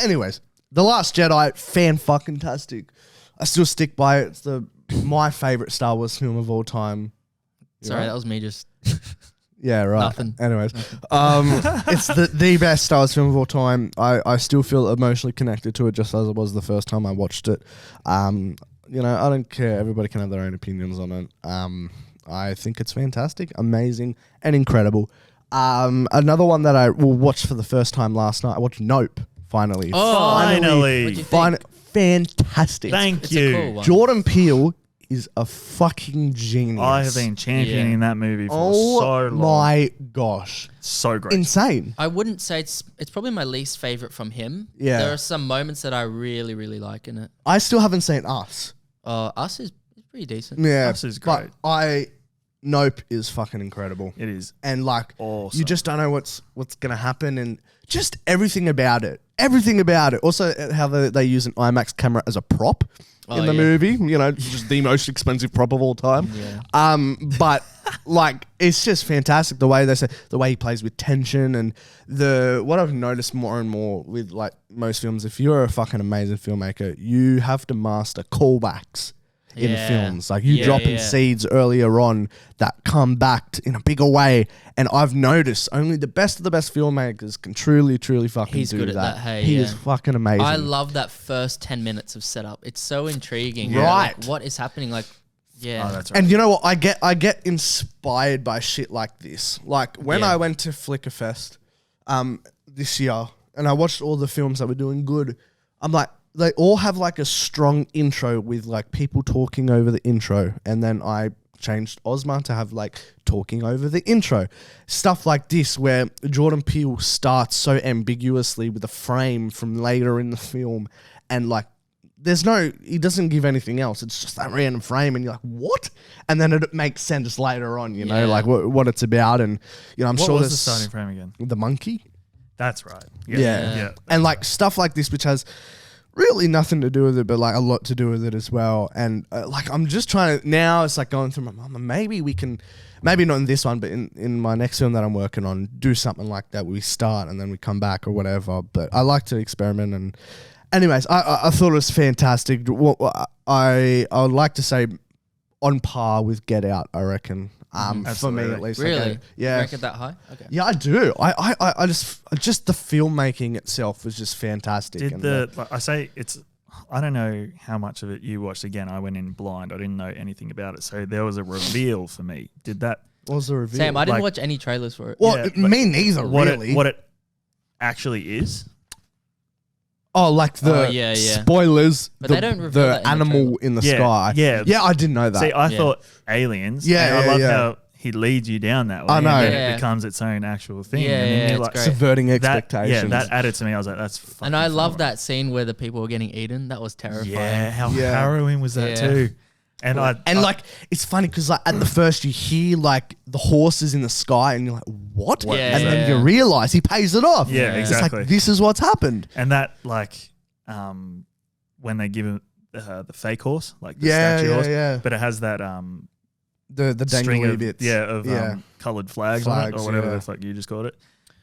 Anyways, The Last Jedi, fan-fucking-tastic. I still stick by it. It's my favorite Star Wars film of all time. Sorry, right? that was me just Yeah, right. Nothing. Anyways, it's the best Star Wars film of all time. I still feel emotionally connected to it, just as it was the first time I watched it. I don't care. Everybody can have their own opinions on it. I think it's fantastic, amazing, and incredible. Another one that I watched for the first time last night. I watched Nope. Finally. Finally. What'd you think? Fantastic. Thank It's you. a cool one. Jordan Peele is a fucking genius. I have been championing that movie for so long. My gosh. So great. Insane. I wouldn't say it's probably my least favorite from him. Yeah. There are some moments that I really, really like in it. I still haven't seen Us. Us is pretty decent. Yeah. Us is great. But Nope is fucking incredible. It is. And like Awesome. you just don't know what's gonna happen, and just everything about it. Everything about it. Also how they use an IMAX camera as a prop in the movie. Just the most expensive prop of all time. Yeah. But like it's just fantastic the way the way he plays with tension, and what I've noticed more and more with like most films, if you're a fucking amazing filmmaker, you have to master callbacks in Yeah. films. Like you Yeah, dropping yeah. seeds earlier on that come back in a bigger way. And I've noticed only the best of the best filmmakers can truly, truly fucking He's do good at that. that, hey, he yeah. is fucking amazing. I love that first 10 minutes of setup. It's so intriguing. Yeah. Right. Like, what is happening? Like, yeah. Oh, that's right. And you know what? I get inspired by shit like this. Like when Yeah. I went to Flickerfest this year and I watched all the films that were doing good, I'm like, they all have like a strong intro with like people talking over the intro. And then I changed Ozma to have like talking over the intro. Stuff like this where Jordan Peele starts so ambiguously with a frame from later in the film, and like he doesn't give anything else. It's just that random frame and you're like, what? And then it makes sense later on, Yeah. like what it's about. And I'm what sure was the there's starting frame again? the monkey. That's right. Yeah. And like stuff like this, which has really nothing to do with it, but like a lot to do with it as well. And like I'm just trying to now. It's like going through my mind. Maybe we can, maybe not in this one, but in my next film that I'm working on, do something like that. We start and then we come back or whatever. But I like to experiment. And anyways, I thought it was fantastic. I would like to say on par with Get Out, I reckon. For me at least. Really? Okay. Yeah. You rank it that high? Okay. Yeah, I do. I just the filmmaking itself was just fantastic. I don't know how much of it you watched. Again, I went in blind. I didn't know anything about it. So there was a reveal for me. What was the reveal? Sam, I didn't watch any trailers for it. Well, Yeah, me neither, really. What it actually is. Oh, like the yeah. spoilers. But the, they don't reveal that the in the animal in the sky. Yeah. Yeah, I didn't know that. See, I thought aliens. Yeah, and I love yeah. how he leads you down that way. I know. And then Yeah. it becomes its own actual thing. Yeah, and then yeah, you're it's like, great. Subverting expectations. that added to me. I was like, that's fucking And I love phenomenal. that scene where the people were getting eaten. That was terrifying. Yeah, how Yeah. harrowing was that Yeah. too? And like it's funny because like at the first you hear like the horses in the sky and you're like, what? What is and then that? you realize he pays it off. Yeah, It's exactly. like this is what's happened. And that when they give him the fake horse, like the Yeah, statue yeah, horse, yeah. but it has that The string dangly of bits. coloured flags on it, Flags, or whatever yeah. the fuck you just called it.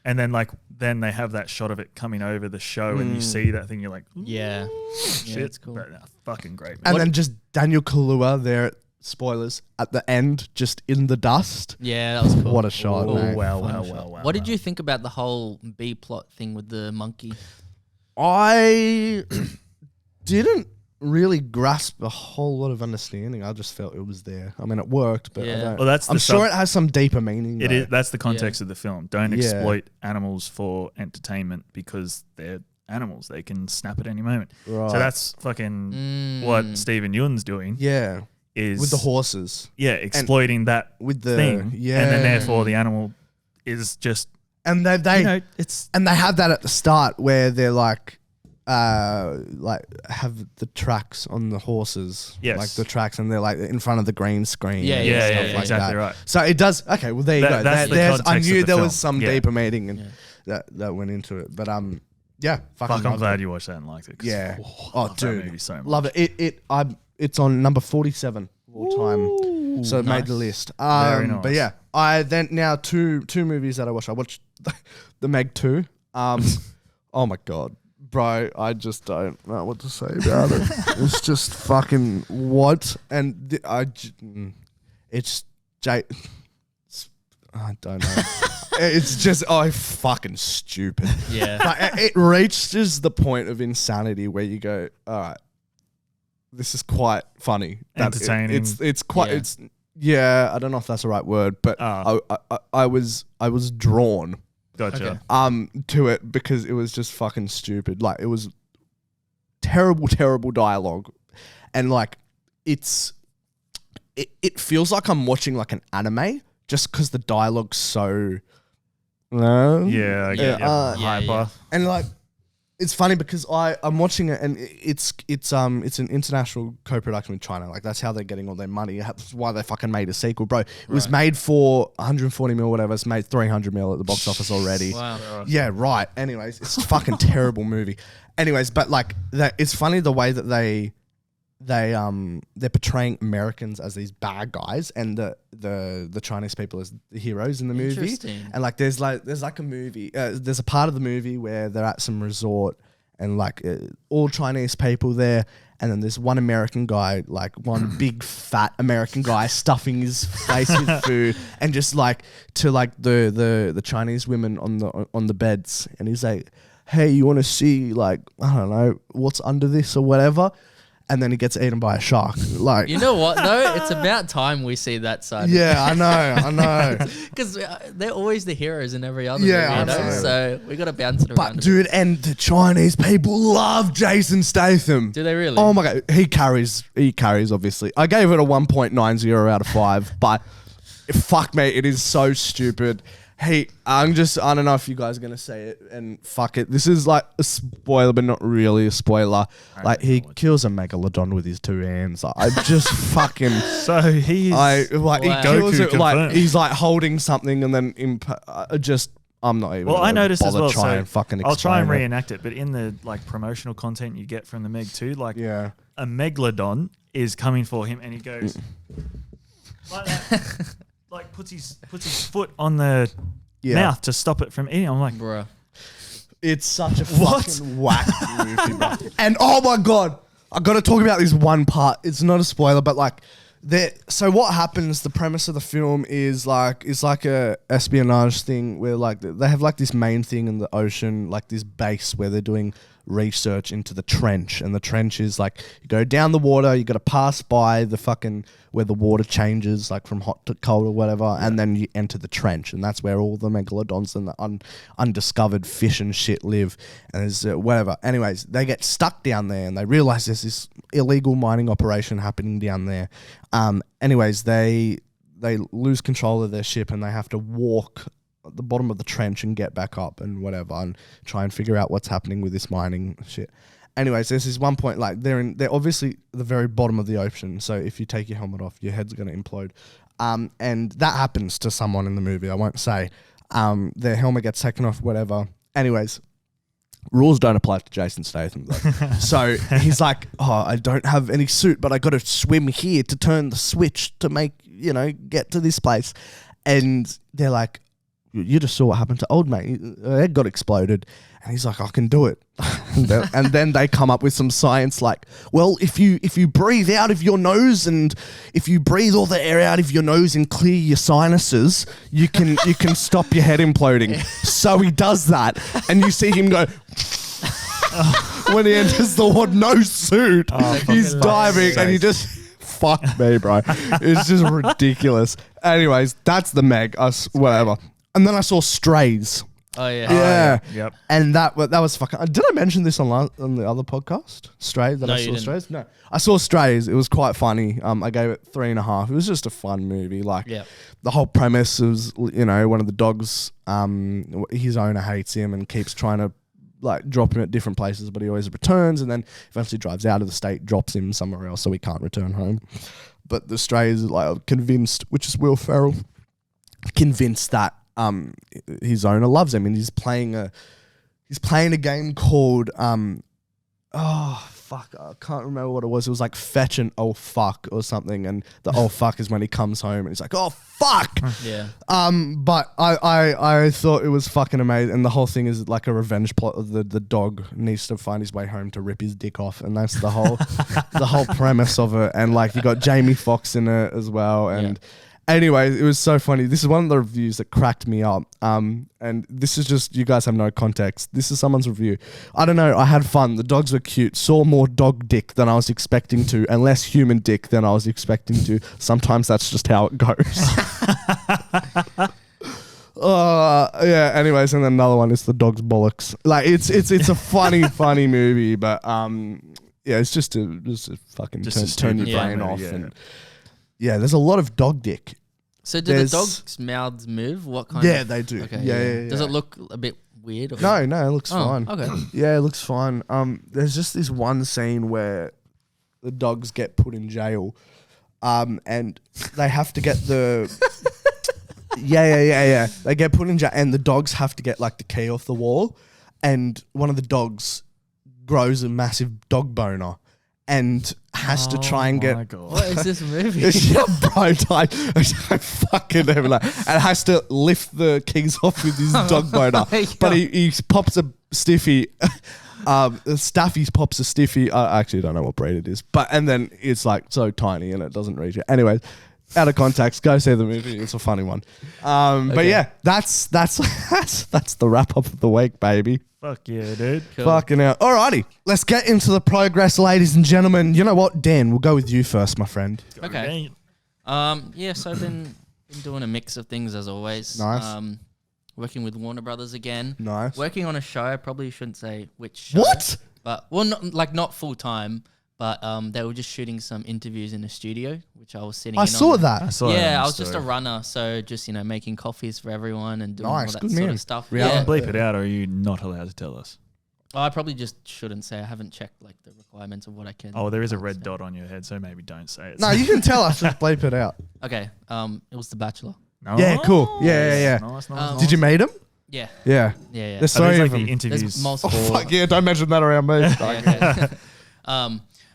And then then they have that shot of it coming over the show, and you see that thing. You're like, Yeah. shit, Yeah, it's cool. But, fucking great. Man. And then just Daniel Kaluuya there, spoilers, at the end, just in the dust. Yeah, that was cool. What a shot, Oh, mate. wow. What did you think about the whole B plot thing with the monkey? I didn't really grasp a whole lot of understanding. I just felt it was there. I mean, it worked, but I Yeah. don't, Well, that's I'm the sure it has some deeper meaning. It though. is. That's the context of the film. Don't Yeah. exploit animals for entertainment because they're animals. They can snap at any moment. Right. So that's fucking what Stephen Yeun's doing. Yeah. Is With the horses. Yeah, exploiting that With the thing. yeah. And then therefore the animal is just And they it's and they have that at the start where they're like have the tracks on the horses. Yes. Like the tracks and they're like in front of the green screen. Yeah, and yeah, stuff yeah, like exactly that. right. So it does okay, well there you go. That's the There's I context of knew the there film. was some Yeah. deeper meaning and that went into it. But yeah, fuck. I'm glad you watched that and liked it. 'Cause, Yeah. I Oh love that dude. movie so much. Love it. It's on number 47 of all time. So it made the list. Very nice. But yeah, I then now two movies that I watched. I watched the Meg 2. Oh my god, bro, I just don't know what to say about it. It's just fucking what, and it's I don't know. It's just fucking stupid. Yeah. Like, it reaches the point of insanity where you go, all right, this is quite funny. Entertaining. It's quite. Yeah. It's yeah. I don't know if that's the right word, but I was drawn Gotcha. to it because it was just fucking stupid. Like it was terrible dialogue, and like it feels like I'm watching like an anime just because the dialogue's so. Yeah, Yeah, hyper. yeah. And like, it's funny because I'm watching it and it's an international co-production with China. Like that's how they're getting all their money. That's why they fucking made a sequel, bro. It was made for 140 mil, whatever. It's made 300 mil at the box office already. Wow. Yeah, right. Anyways, it's a fucking terrible movie. Anyways, but like that, it's funny the way that they're portraying Americans as these bad guys and the Chinese people as the heroes in the movie. Interesting. And like there's like a movie there's a part of the movie where they're at some resort and like all Chinese people there, and then there's one American guy, like one big fat American guy stuffing his face with food and just like to like the Chinese women on the beds, and he's like, hey, you want to see like, I don't know, what's under this or whatever? And then he gets eaten by a shark. Like, You know what though? It's about time we see that side. yeah, I know. Because they're always the heroes in every other Yeah, movie. I know. So we got to bounce it around. But a bit. dude, and the Chinese people love Jason Statham. Do they really? Oh my god, he carries obviously. I gave it a 1.90 out of 5, but fuck me, it is so stupid. Hey, I don't know if you guys are going to say it, and fuck it. This is like a spoiler, but not really a spoiler. Like, he kills a megalodon with his 2 hands. Like, I just fucking... So he is. He Wow. kills it, like, confirmed. he's like holding something and then I'm not even. Well, I noticed as bother well. Try So and fucking I'll try and explain it. reenact it, but in the like promotional content you get from the Meg 2, like Yeah. a megalodon is coming for him, and he goes like that, like puts his foot on the mouth to stop it from eating. I'm like, Bruh. It's such a fucking whack movie, bro. And oh my god, I got to talk about this one part. It's not a spoiler, but like, so what happens? The premise of the film is like a espionage thing where like they have like this main thing in the ocean, like this base where they're doing research into the trench, and the trench is like you go down the water, you got to pass by the fucking where the water changes like from hot to cold or whatever, and then you enter the trench, and that's where all the megalodons and the undiscovered fish and shit live, and there's whatever. Anyways, they get stuck down there, and they realize there's this illegal mining operation happening down there. Anyways, they lose control of their ship, and they have to walk at the bottom of the trench and get back up and whatever, and try and figure out what's happening with this mining shit. Anyways, there's this one point, like they're obviously the very bottom of the ocean, so if you take your helmet off, your head's going to implode. And that happens to someone in the movie, I won't say. Their helmet gets taken off, whatever. Anyways, rules don't apply to Jason Statham though. So he's like, oh, I don't have any suit, but I got to swim here to turn the switch to make, get to this place. And they're like, you just saw what happened to old mate. Her head got exploded. And he's like, I can do it. And then they come up with some science like, well, if you breathe out of your nose, and if you breathe all the air out of your nose and clear your sinuses, you can stop your head imploding. So he does that, and you see him go when he enters the water, no suit. He's diving, and he just fuck me, bro. It's just ridiculous. Anyways, that's the Meg. Whatever. And then I saw Strays. Oh yeah. Yeah. Yep. And that was fucking. Did I mention this on the other podcast? Strays. That No, I you saw didn't. Strays. No, I saw Strays. It was quite funny. I gave it 3.5. It was just a fun movie. Like the whole premise was, one of the dogs. His owner hates him and keeps trying to like drop him at different places, but he always returns, and then eventually drives out of the state, drops him somewhere else, so he can't return home. But the Strays like convinced, which is Will Ferrell, convinced that his owner loves him, and he's playing a game called I can't remember what it was. It was like fetch and oh fuck or something, and the oh fuck is when he comes home and he's like, oh fuck. Yeah. But I thought it was fucking amazing, and the whole thing is like a revenge plot. The dog needs to find his way home to rip his dick off, and that's the whole the whole premise of it. And like you got Jamie Foxx in it as well, and anyways, it was so funny. This is one of the reviews that cracked me up. And this is just, you guys have no context. This is someone's review. I don't know. I had fun. The dogs were cute. Saw more dog dick than I was expecting to, and less human dick than I was expecting to. Sometimes that's just how it goes. Yeah. Anyways, and then another one is the dog's bollocks. Like it's a funny movie, but yeah, it's just a fucking turn your brain off. And yeah, there's a lot of dog dick. So do the dogs' mouths move? What kind Yeah, of? they do. Okay, Yeah. Does it look a bit weird? Or No, it looks fine. Okay. Yeah, it looks fine. There's just this one scene where the dogs get put in jail, and they have to get the. Yeah. They get put in jail, and the dogs have to get like the key off the wall, and one of the dogs grows a massive dog boner, and has to try and get. God. What is this movie? Yeah, bro, I fucking am like, and has to lift the keys off with his dog boner. But he pops a stiffy. Staffy pops a stiffy. I actually don't know what breed it is, and then it's like so tiny and it doesn't reach it. Anyways, out of context, go see the movie. It's a funny one. But yeah, that's the wrap up of the week, baby. Fuck yeah, dude. Cool. Fucking hell. Alrighty, let's get into the progress, ladies and gentlemen. You know what, Dan? We'll go with you first, my friend. Okay. Yeah, so I've been doing a mix of things as always. Nice. Working with Warner Brothers again. Nice. Working on a show. I probably shouldn't say which show. What? But not full time. But they were just shooting some interviews in a studio, which I was sitting in I saw on. that. I saw that Yeah, on I the was just a story. runner, so just making coffees for everyone and doing all Nice, that good sort man. of stuff. Can Yeah, bleep it out, or are you not allowed to tell us? I probably just shouldn't say. I haven't checked like the requirements of what I can. Oh, there is a red say. dot on your head, so maybe don't say it. No, you can tell us. Just bleep it out. Okay, it was The Bachelor. No? Yeah, cool. Yeah. Nice. Um, Did you meet him? Yeah. Yeah. Yeah. There's Are so these many like of the them. interviews? There's multiple. Oh, fuck yeah, don't mention that around me.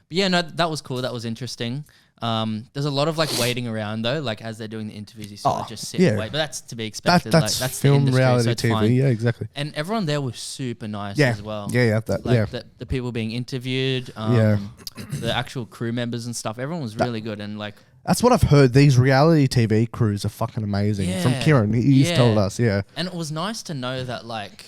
But yeah, no, that was cool. That was interesting. There's a lot of like waiting around though. Like as they're doing the interviews, you sort of just sit and wait. But that's to be expected. That's like that's film the industry, reality so it's TV. fine. Yeah, exactly. And everyone there was super nice Yeah. as well. Yeah. Like the people being interviewed, the actual crew members and stuff. Everyone was really good and like. That's what I've heard. These reality TV crews are fucking amazing. From Kieran, he's told us. Yeah. And it was nice to know that like.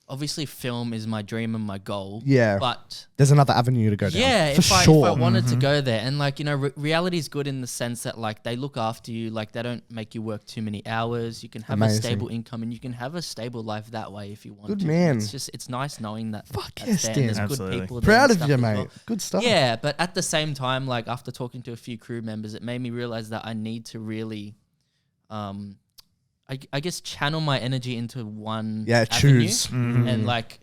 Obviously, film is my dream and my goal. Yeah. But there's another avenue to go down. yeah, for if I sure. wanted to go there, and like reality is good in the sense that like they look after you, like they don't make you work too many hours. You can have a stable income, and you can have a stable life that way if you want Good to. man. It's nice knowing that. Fuck that's yes, there, Dan. and there's Absolutely. good people. Proud there of and you, stuff as mate. well. Good stuff. Yeah, but at the same time, like after talking to a few crew members, it made me realize that I need to really, I guess channel my energy into one. Yeah, avenue. choose. And like.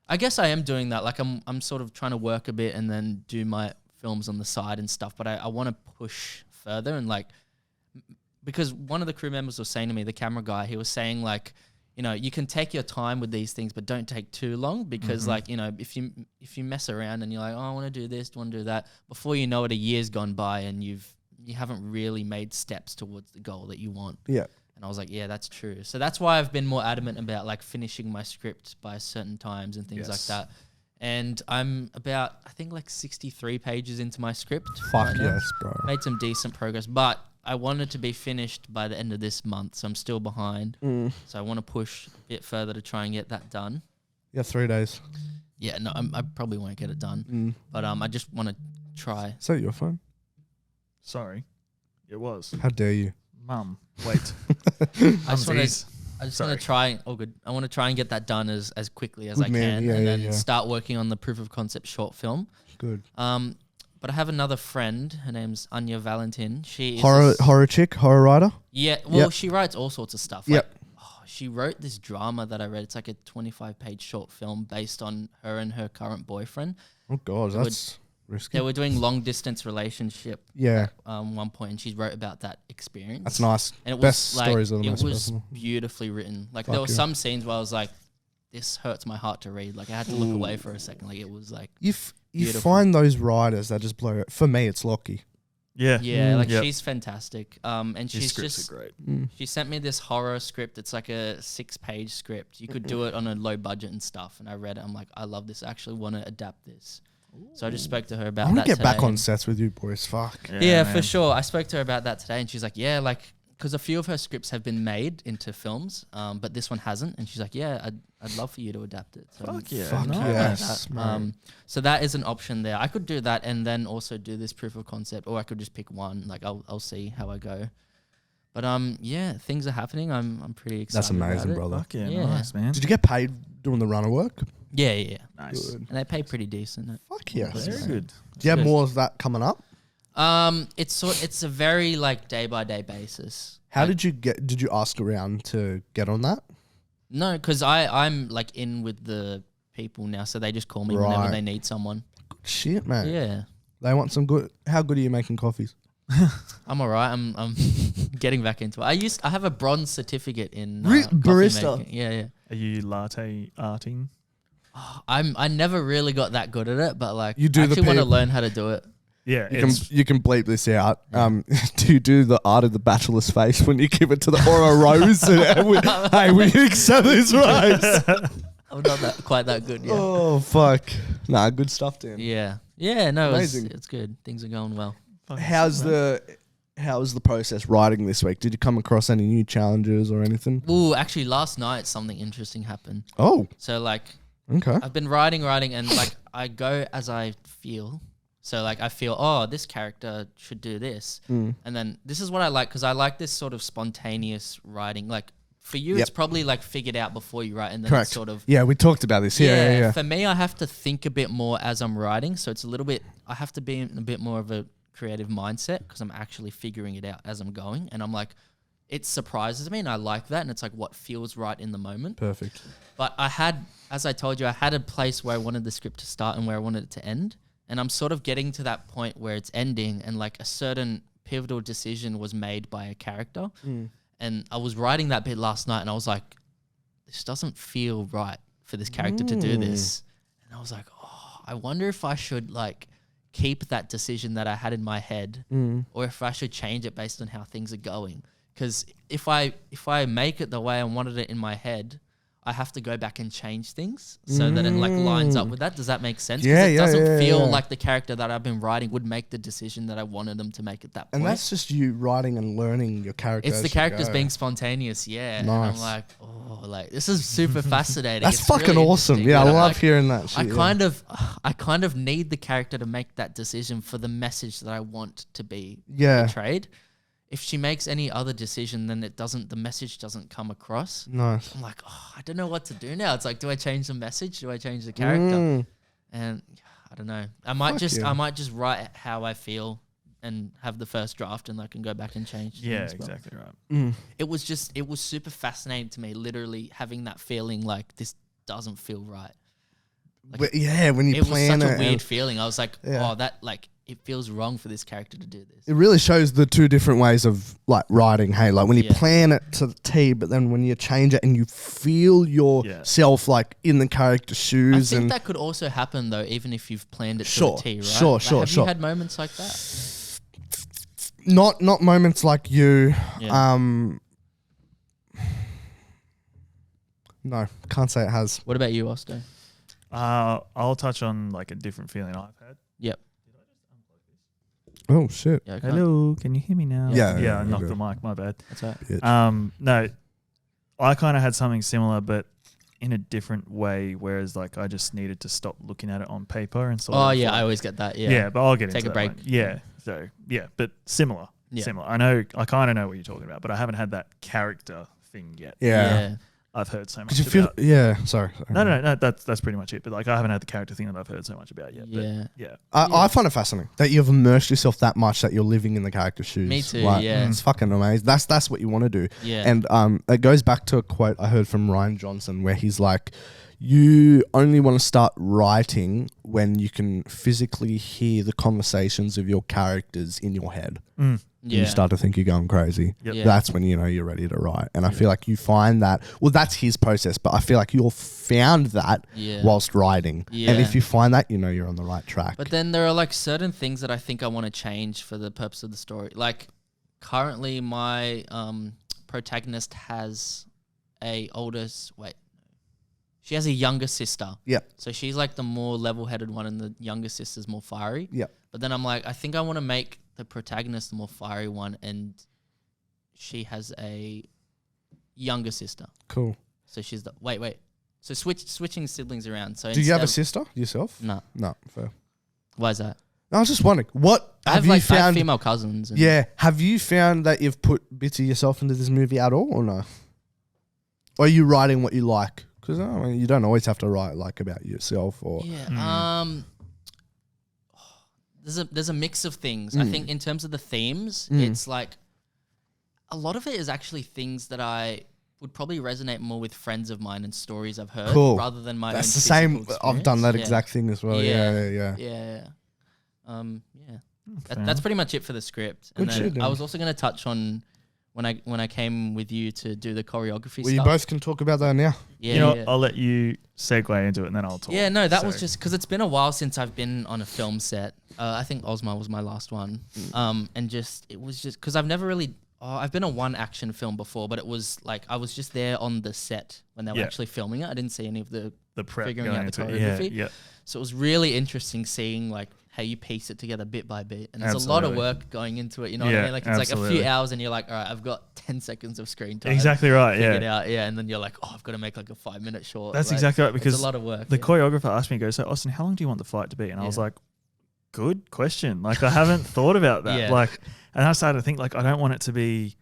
I guess I am doing that. Like I'm sort of trying to work a bit and then do my films on the side and stuff. But I want to push further and like because one of the crew members was saying to me, the camera guy, he was saying like, you know, you can take your time with these things, but don't take too long because like, you know, if you mess around and you're like, oh, I want to do this, want to do that, before you know it, a year's gone by and you haven't really made steps towards the goal that you want. Yeah. And I was like, yeah, that's true. So that's why I've been more adamant about like finishing my script by certain times and things like that. And I'm about, I think like 63 pages into my script. Fuck right now. yes, bro. Made some decent progress, but I wanted to be finished by the end of this month. So I'm still behind. So I want to push a bit further to try and get that done. Yeah, 3 days. Yeah, no, I probably won't get it done. But I just want to try. Is that your phone? Sorry, it was. How dare you? Mum, wait. I just want to try. Oh, good. I want to try and get that done as quickly as I can, and then start working on the proof of concept short film. Good. But I have another friend. Her name's Anya Valentin. She is horror chick, horror writer. Yeah. Well, she writes all sorts of stuff. Yep. Like, she wrote this drama that I read. It's like a 25-page short film based on her and her current boyfriend. Oh god, that's risky. They were doing long distance relationship. Yeah. At one point, and she wrote about that experience. That's nice. And it Best was like, stories are the most it was personal. beautifully written. Like Fuck there were yeah. some scenes where I was like, this hurts my heart to read. Like I had to look away for a second. Like it was like You beautiful. find those writers that just blow it. For me, it's Lockie. Yeah. Yeah, like Yep. she's fantastic. And His she's scripts just are great. she sent me this horror script. It's like a 6-page script. You could do it on a low budget and stuff. And I read it. I'm like, I love this. I actually want to adapt this. So I just spoke to her about I want that to get back today. on sets with you boys. Fuck. Yeah, man. for sure. I spoke to her about that today, and she's like, yeah, like, because a few of her scripts have been made into films, but this one hasn't. And she's like, yeah, I'd love for you to adapt it. So Fuck yeah. Fuck nice. yes, that. mate. So that is an option there. I could do that and then also do this proof of concept, or I could just pick one. Like I'll see how I go. But yeah, things are happening. I'm pretty excited. That's amazing, about it. brother. Fuck yeah, Yeah. nice, man. Did you get paid doing the runner work? Yeah. Nice. Good. And they pay pretty decent. Fuck yes. Very mate. good. Do you have Good. more of that coming up? It's a very like day by day basis. How did you ask around to get on that? No, because I'm like in with the people now, so they just call me whenever Right. they need someone. Shit, man. Yeah, They want some good. How good are you making coffees? I'm alright. I'm getting back into it. I have a bronze certificate in coffee barista. making. Yeah. Are you latte arting? I never really got that good at it, but like You do I the actually want to peop- learn how to do it. Yeah, You can bleep this out. Do you do the art of the bachelor's face when you give it to the or a rose? Hey, we accept this rose. I'm not quite that good. Yeah. Oh fuck! Nah, good stuff, Dan. Yeah. No, Amazing. it's good. Things are going well. How's the process writing this week? Did you come across any new challenges or anything? Ooh, actually, last night something interesting happened. Oh, So like, okay. I've been writing, and like I go as I feel. So like I feel, oh, this character should do this, and then this is what I like because I like this sort of spontaneous writing. Like for you, it's probably like figured out before you write, and then Correct. it's sort of Yeah, we talked about this. Yeah. For me, I have to think a bit more as I'm writing, so it's a little bit. I have to be in a bit more of a creative mindset because I'm actually figuring it out as I'm going, and I'm like, it surprises me, and I like that, and it's like what feels right in the moment. Perfect. But I had, as I told you, I had a place where I wanted the script to start and where I wanted it to end. And I'm sort of getting to that point where it's ending and like a certain pivotal decision was made by a character. And I was writing that bit last night and I was like, this doesn't feel right for this character to do this. And I was like, oh, I wonder if I should like keep that decision that I had in my head, or if I should change it based on how things are going. Because if I make it the way I wanted it in my head, I have to go back and change things so that it like lines up with that. Does that make sense? Because it doesn't feel like the character that I've been writing would make the decision that I wanted them to make at that point. And that's just you writing and learning your character. It's the characters being spontaneous, Nice. And I'm like, oh, like this is super fascinating. That's It's fucking really awesome. interesting. Yeah, I But love like, hearing that shit. I kind of need the character to make that decision for the message that I want to be portrayed. If she makes any other decision, then the message doesn't come across. Nice. I'm like, oh, I don't know what to do now. It's like, do I change the message? Do I change the character? And I don't know. I might just write how I feel and have the first draft, and I can go back and change. Yeah, things, but exactly right. it was super fascinating to me, literally having that feeling like this doesn't feel right. Like, when you it was plan such a it, weird and feeling. I was like, oh, that like it feels wrong for this character to do this. it really shows the two different ways of like writing. Hey, like when you plan it to the T, but then when you change it and you feel yourself like in the character's shoes. I think and that could also happen though, even if you've planned it to the T, right? Sure. Have you had moments like that? Not moments like you. Yeah. No, can't say it has. What about you, Osto? I'll touch on like a different feeling I've had. Yep. Oh shit. Yeah, Hello, can you hear me now? Yeah, I you're knocked good. the mic. My bad. That's right. No, I kind of had something similar, but in a different way. Whereas like I just needed to stop looking at it on paper and sort of. Oh yeah, I always get that. Yeah. Yeah, but I'll get Take into a break. that one. Yeah. So yeah, but similar. Yeah. Similar. I kind of know what you're talking about, but I haven't had that character thing yet. Yeah. I've heard so much. Because you feel. about. Yeah. Sorry. No. That's pretty much it. But like I haven't had the character thing that I've heard so much about yet. Yeah. But yeah. I find it fascinating that you've immersed yourself that much that you're living in the character's shoes. Me too, Like, yeah. It's fucking amazing. That's what you want to do. Yeah. And it goes back to a quote I heard from Ryan Johnson where he's like, you only want to start writing when you can physically hear the conversations of your characters in your head. Yeah. You start to think you're going crazy. Yep. Yeah. That's when you know you're ready to write. And I feel like you find that, well, that's his process, but I feel like you've found that whilst writing. Yeah. And if you find that, you know you're on the right track. But then there are like certain things that I think I want to change for the purpose of the story. Like currently my protagonist has she has a younger sister. Yep. So she's like the more level-headed one and the younger sister's more fiery. Yep. But then I'm like, I think I want to make the protagonist the more fiery one, and she has a younger sister. Cool. So she's the wait. So switching siblings around. So Do you have a sister yourself? No. No, fair. Why is that? I was just wondering, what I have have you I have found? female cousins. And Have you found that you've put bits of yourself into this movie at all, or no? Or are you writing what you like? Because you don't always have to write like about yourself or. Yeah. There's a mix of things. I think in terms of the themes, it's like a lot of it is actually things that I would probably resonate more with friends of mine and stories I've heard rather than my That's own the same. physical I've done that experience. exact thing as well. Yeah. Yeah. That's pretty much it for the script. And Good then shit, I man. was also going to touch on when I came with you to do the choreography Well, you stuff. both can talk about that now. Yeah, You know, yeah. I'll let you segue into it and then I'll talk. Yeah, no, that was So- just because it's been a while since I've been on a film set. I think Ozma was my last one. And it was just because I've never really, I've been on one action film before, but it was like I was just there on the set when they were actually filming it. I didn't see any of the prep figuring going out the into it. choreography. Yeah. So it was really interesting seeing like how you piece it together bit by bit. And there's a lot of Absolutely. work going into it. You know what I Yeah, mean? Like it's like a absolutely. few hours and you're like, all right, I've got 10 seconds of screen time. Exactly right. Figured Yeah. out. Yeah. And then you're like, oh, I've got to make like a 5-minute short. That's Like, exactly right it's because a lot of work. the yeah. choreographer asked me, goes, so Austin, how long do you want the flight to be? And I was Yeah. like, good question. Like I haven't thought about that. Yeah. Like, and I started to think like, I don't want it to be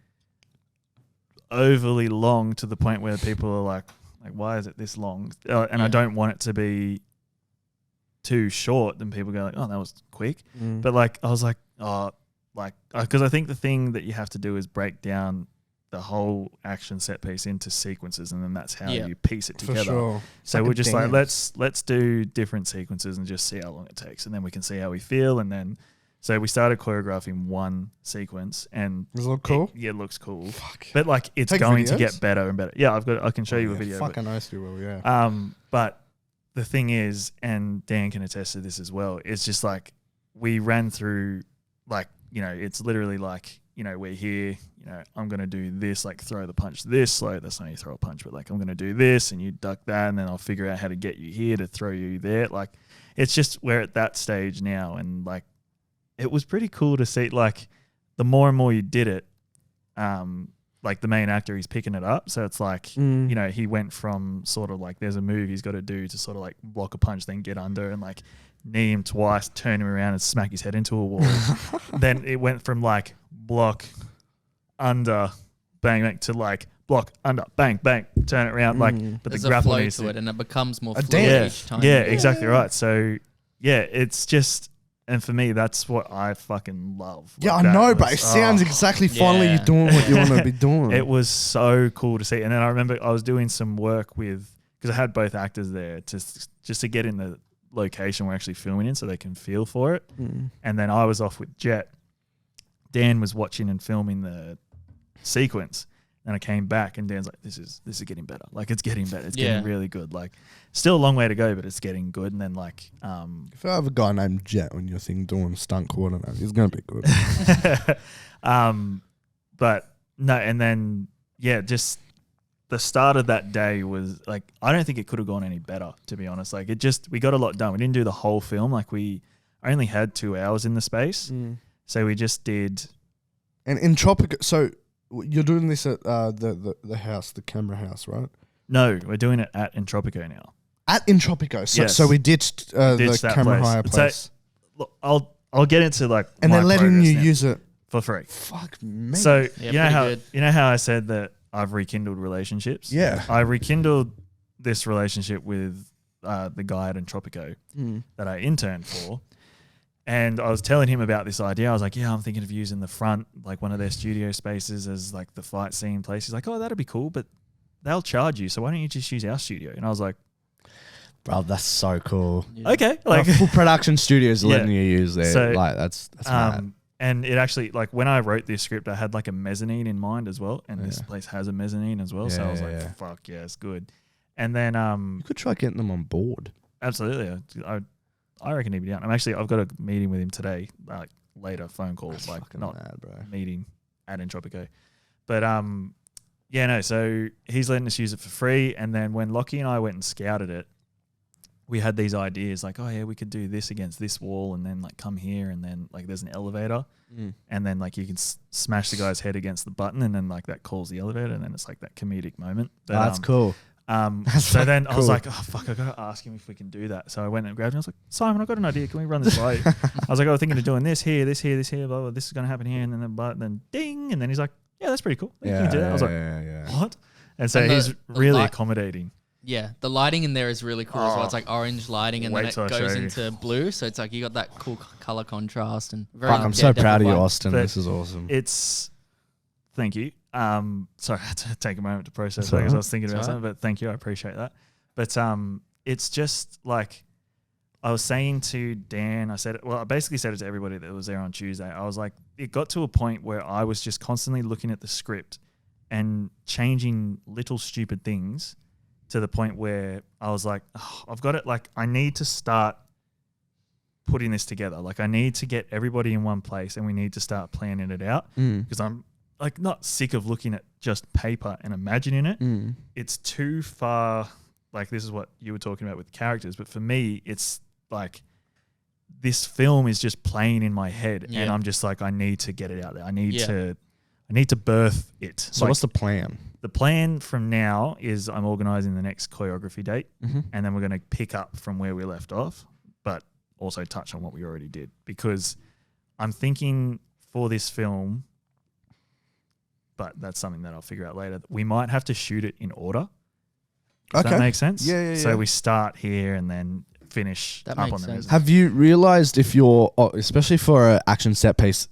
overly long to the point where people are like, why is it this long? And I don't want it to be too short. Then people go like, oh, that was quick. But like, I was like, because I think the thing that you have to do is break down the whole action set piece into sequences, and then that's how you piece it For together. sure. So like we're a just like, dance. let's do different sequences and just see how long it takes, and then we can see how we feel, and then So we started choreographing one sequence, and Does it look cool? It looks cool. Fuck. But like it's Take going to videos? get better and better. Yeah, I can show you a Yeah, video. Fucking nice you will, yeah. But the thing is, and Dan can attest to this as well, it's just like we ran through, like, it's literally like, we're here, I'm going to do this, like throw the punch this slow. That's not how you throw a punch, but like I'm going to do this and you duck that and then I'll figure out how to get you here to throw you there. Like it's just, we're at that stage now. And like, it was pretty cool to see, like the more and more you did it, like the main actor, he's picking it up. So it's like, he went from sort of like there's a move he's got to do to sort of like block a punch, then get under and like knee him twice, turn him around and smack his head into a wall. Then it went from like block, under, bang, bang to like block, under, bang, bang, turn it around. Like, but There's the a grappling flow is to it, and it becomes more fluid dance. each time. Yeah, exactly right. So yeah, it's just. And for me, that's what I fucking love. Yeah, Like, I that know, but was- it sounds exactly finally Yeah. you're doing what you want to be doing. It was so cool to see. And then I remember I was doing some work with, because I had both actors there just to get in the location we're actually filming in so they can feel for it. And then I was off with Jet. Dan was watching and filming the sequence. And I came back and Dan's like, this is getting better. Like it's getting better. It's getting really good. Like still a long way to go, but it's getting good. And then like If I have a guy named Jet on your thing doing stunt coordinator, he's going to be good. but no, and then just the start of that day was like, I don't think it could have gone any better, to be honest. Like we got a lot done. We didn't do the whole film. Like we only had 2 hours in the space. So we just did. And in Tropico, so you're doing this at the house, the camera house, right? No, we're doing it at Entropico now. At Entropico. So, Yes. so we ditched the Ditched that camera place. hire So- place. Look, I'll get into like And my they're letting progress you now use it. for free. Fuck me. So Yeah, pretty you know how I said that I've rekindled relationships? Yeah. I rekindled this relationship with the guy at Entropico that I interned for. And I was telling him about this idea. I was like, yeah, I'm thinking of using the front, like one of their studio spaces as like the fight scene place. He's like, oh, that'd be cool, but they'll charge you. So why don't you just use our studio? And I was like, bro, that's so cool. okay. Like full production studios are Yeah. letting you use there. So, like that's mad. and it actually, like when I wrote this script, I had like a mezzanine in mind as well. And this place has a mezzanine as well. So I was like, fuck yeah, it's good. And then, You could try getting them on board. absolutely. I reckon he'd be down. I've got a meeting with him today, like later phone calls, That's like fucking not mad, bro. meeting at Entropico. But so he's letting us use it for free. And then when Lockie and I went and scouted it, we had these ideas like, oh yeah, we could do this against this wall and then like come here and then like there's an elevator and then like you can smash the guy's head against the button and then like that calls the elevator and then it's like that comedic moment. But, That's cool. So then I was cool. like, oh fuck, I gotta ask him if we can do that. So I went and grabbed him. I was like, Simon, I've got an idea. Can we run this by you? I was like, I was thinking of doing this here, this here, this here, blah, blah, this is gonna happen here, and then ding, and then he's like, yeah, that's pretty cool. You can do that. I was like, what? And so And he's the really light- accommodating. Yeah, the lighting in there is really cool as well. It's like orange lighting, and Wait then it till I show goes you. into blue. So it's like you got that cool color contrast and very. Fuck, I'm so Daredevil proud of you, vibe. Austin. But This is awesome. Thank you. Sorry, I had to take a moment to process It's that because I alright. was thinking about It's something, but thank you. I appreciate that. But it's just like I was saying to Dan, I basically said it to everybody that was there on Tuesday. I was like, it got to a point where I was just constantly looking at the script and changing little stupid things to the point where I was like, oh, I've got it. Like, I need to start putting this together. Like, I need to get everybody in one place and we need to start planning it out because I'm like not sick of looking at just paper and imagining it. It's too far. Like, this is what you were talking about with characters. But for me, it's like this film is just playing in my head and I'm just like, I need to get it out there. I need to birth it. So what's the plan? The plan from now is I'm organising the next choreography date and then we're going to pick up from where we left off, but also touch on what we already did because I'm thinking for this film, but that's something that I'll figure out later. We might have to shoot it in order. Does that make sense? Yeah. So we start here and then finish That up makes on the sense. music. Have you realized if you're, especially for an action set piece,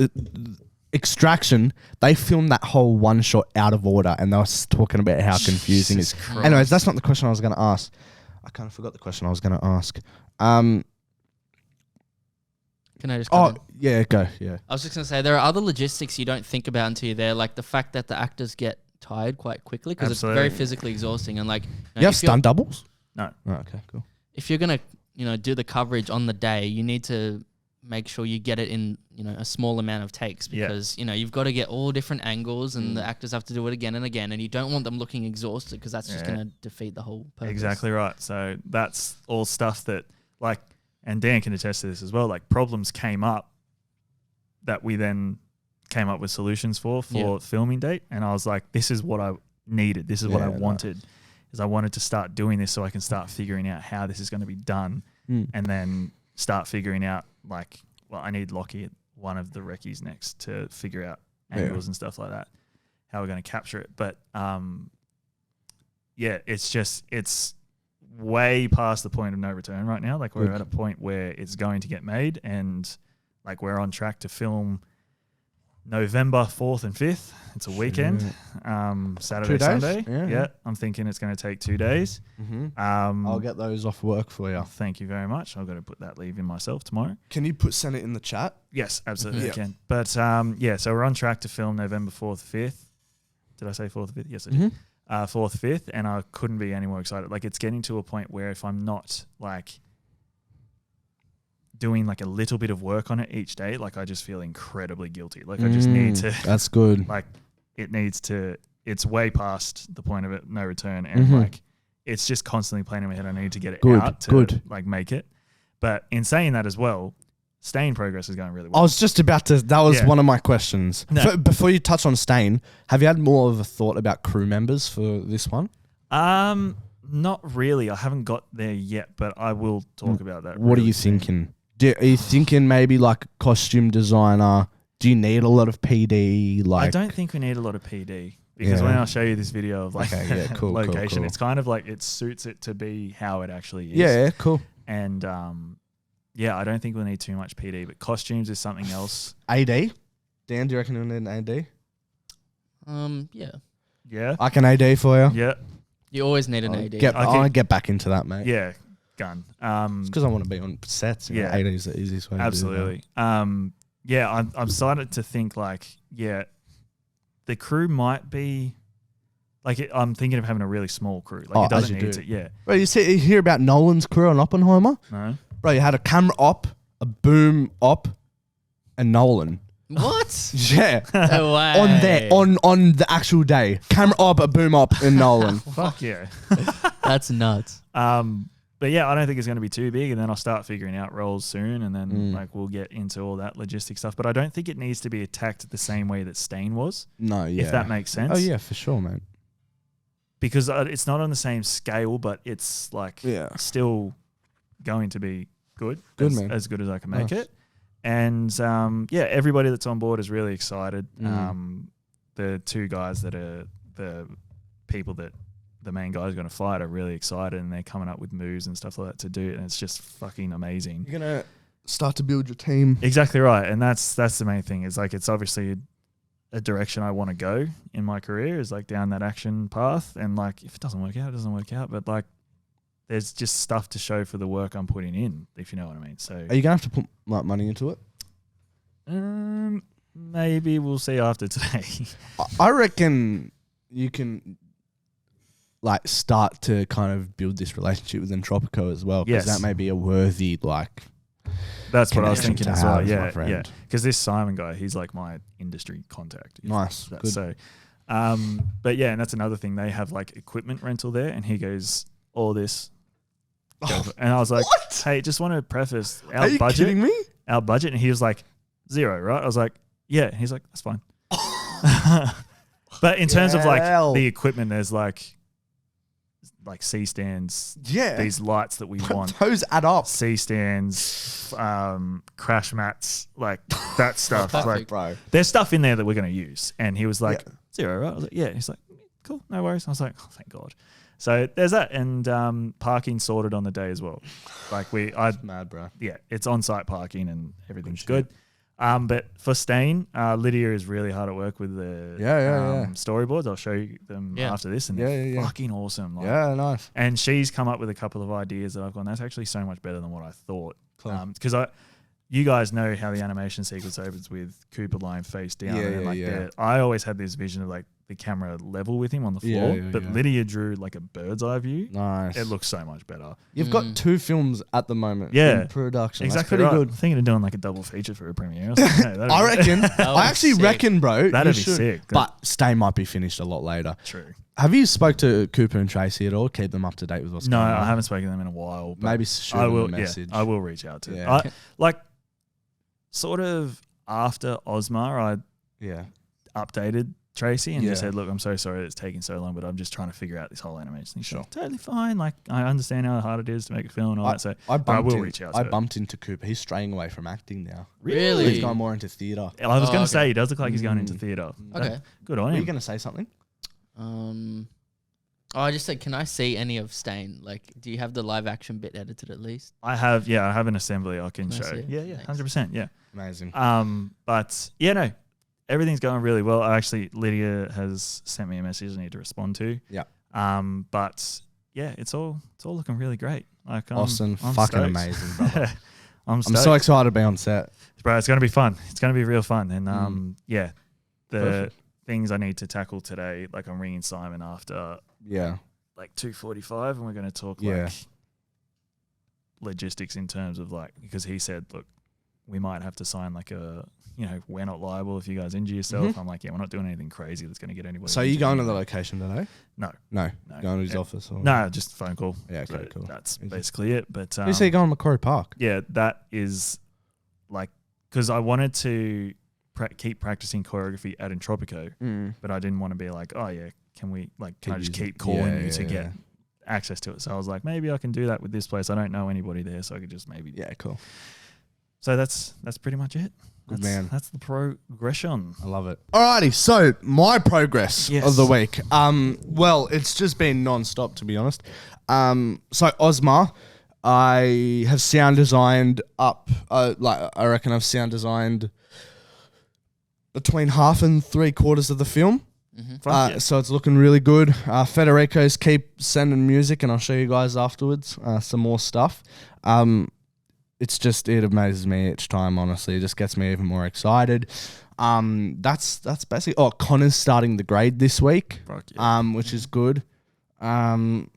Extraction, they filmed that whole one shot out of order and they were talking about how confusing it is. Christ. Anyways, that's not the question I was going to ask. I kind of forgot the question I was going to ask. Can I just come in? yeah, go. Yeah. I was just going to say, there are other logistics you don't think about until you're there, like the fact that the actors get tired quite quickly because it's very physically exhausting. And like, You have stunt doubles? No. Oh, okay, cool. if you're going to, do the coverage on the day, you need to make sure you get it in, a small amount of takes because, you've got to get all different angles and the actors have to do it again and again. And you don't want them looking exhausted because that's just going to defeat the whole purpose. Exactly right. So that's all stuff that and Dan can attest to this as well, like problems came up that we then came up with solutions for filming date. And I was like, this is what I needed. This is what I wanted. Is I wanted to start doing this so I can start figuring out how this is going to be done and then start figuring out I need Lockie at one of the recce's next to figure out angles and stuff like that, how we're going to capture it. But it's way past the point of no return right now. Like we're at a point where it's going to get made and like we're on track to film November 4th and 5th. It's a weekend, Saturday, 2 days? Sunday. Yeah. I'm thinking it's going to take 2 days. I'll get those off work for you. Thank you very much. I've got to put that leave in myself tomorrow. Can you send it in the chat? Yes, absolutely I can. But so we're on track to film November 4th, 5th. Did I say 4th, 5th? Yes, I did. 4th, 5th, and I couldn't be any more excited. Like it's getting to a point where if I'm not doing a little bit of work on it each day, I just feel incredibly guilty. I just need to. That's good. It's way past the point of it, no return, and it's just constantly playing in my head. I need to get it out to make it. But in saying that as well, Stain progress is going really well. I was just about to. That was one of my questions. No. Before you touch on Stain, have you had more of a thought about crew members for this one? Not really. I haven't got there yet, but I will talk about that. What are you thinking? Are you thinking maybe costume designer? Do you need a lot of PD? I don't think we need a lot of PD because when I'll show you this video of location, cool. it's kind of it suits it to be how it actually is. Yeah, cool. And I don't think we'll need too much PD, but costumes is something else. AD? Dan, do you reckon we'll need an AD? Yeah. Yeah. I can AD for you. Yeah. You always need an AD. I want to get back into that, mate. Yeah. Gun. It's because I want to be on sets. AD is the easiest way absolutely. to do that. I'm started to think the crew might be I'm thinking of having a really small crew. It doesn't need to. Yeah. Bro, you hear about Nolan's crew on Oppenheimer? No. Bro, you had a camera op, a boom op, and Nolan. What? Yeah. No way. On the actual day. Camera op, a boom op, and Nolan. Fuck yeah. That's nuts. But yeah, I don't think it's going to be too big, and then I'll start figuring out roles soon, and then we'll get into all that logistic stuff. But I don't think it needs to be attacked the same way that Stain was. No, yeah. If that makes sense. Oh yeah, for sure, man. Because it's not on the same scale, but it's still going to be good. Man. As good as I can make it. And everybody that's on board is really excited. The two guys that are the people that the main guy's going to fight are really excited, and they're coming up with moves and stuff like that to do it, and it's just fucking amazing. You're going to start to build your team. Exactly right, and that's the main thing. It's it's obviously a direction I want to go in my career is down that action path, and if it doesn't work out, it doesn't work out, but there's just stuff to show for the work I'm putting in, if you know what I mean. So are you going to have to put money into it? Maybe we'll see after today. I reckon you can start to kind of build this relationship with Entropico as well, because that may be a worthy that's what I was thinking as well. Yeah. Because this Simon guy, he's my industry contact. Nice. Good. So, but yeah, and that's another thing. They have equipment rental there, and he goes, all this. And I was like, what? Hey, just want to preface our Are you budget. kidding me? Our budget. And he was like, 0, right? I was like, yeah. And he's like, that's fine. But in terms of the equipment, there's C stands, these lights that we want, those add up. C stands, crash mats, that stuff. Bro, there's stuff in there that we're going to use. And he was like, 0, right? I was like, yeah. And he's like, cool, no worries. I was like, oh, thank God. So there's that, and parking sorted on the day as well. mad, bro. Yeah, it's on-site parking and everything's good. But for Stain, Lydia is really hard at work with the storyboards. I'll show you them after this, and they're fucking awesome. Nice. And she's come up with a couple of ideas that I've gone, that's actually so much better than what I thought. Because you guys know how the animation sequence opens with Cooper lying face down. Yeah, and then, like yeah. the- I always had this vision of like the camera level with him on the floor, Yeah, but yeah. Lydia drew like a bird's eye view. Nice. It looks so much better. You've got 2 films at the moment Yeah. in production. Exactly That's right. pretty I'm thinking of doing like a double feature for a premiere. Or something. Yeah, that'd I be- reckon. would I be actually sick. reckon, bro. That'd you be should. sick. But Stay might be finished a lot later. True. Have you spoke to Cooper and Tracy at all? Keep them up to date with what's No, going on. I haven't spoken to them in a while. But Maybe shoot I them will. a message. Yeah, I will reach out to. Yeah. Like, sort of after Osmar, I Yeah. updated Tracy and just Yeah. said, "Look, I'm so sorry it's taking so long, but I'm just trying to figure out this whole animation thing." She's Sure. like, totally fine. Like, I understand how hard it is to make a film and all that. So I will reach out to I her. bumped into Cooper. He's straying away from acting now. Really? He's going more into theatre. I was Oh, going to okay. say he does look like he's going into theatre. Okay. Good on Were you him. going to say something? I just said, can I see any of Stain? Like, do you have the live action bit edited at least? I have an assembly I can Can I show. see it? Yeah, Thanks. 100%. Yeah. Amazing. But yeah, no, everything's going really well. Lydia has sent me a message I need to respond to. Yeah. But yeah, it's all looking really great. Like, Austin, I'm fucking stoked. amazing, brother. I'm I'm so stoked. excited to be on set. Bro, it's going to be fun. It's going to be real fun. And yeah, the Perfect. things I need to tackle today, like I'm ringing Simon after Yeah. like 2:45 and we're going to talk Yeah. like logistics in terms of like, because he said, look, we might have to sign like a, we're not liable if you guys injure yourself. Mhm. I'm like, yeah, we're not doing anything crazy that's going to get anybody. So you injured going to the anyway. location today? No. No. No. Going to his Yeah. office? Or? No, just phone call. Yeah, okay, So cool. That's Easy. basically it. But You say you going to Macquarie Park? yeah, that is like, because I wanted to keep practicing choreography at Entropico, but I didn't want to be like, oh yeah, can I just keep calling you to get access to it? So I was like, maybe I can do that with this place. I don't know anybody there, so I could just maybe. Yeah, cool. So that's pretty much it. Good man. That's the progression. I love it. Alrighty, so my progress Yes. of the week. Well, it's just been non-stop, to be honest. So Osmar, I have sound designed up. I reckon I've sound designed between half and 3/4 of the film. Fuck yeah. So it's looking really good. Federico's keep sending music, and I'll show you guys afterwards some more stuff. It amazes me each time, honestly. It just gets me even more excited. That's basically. Oh, Connor's starting the grade this week, Fuck yeah. which is good. And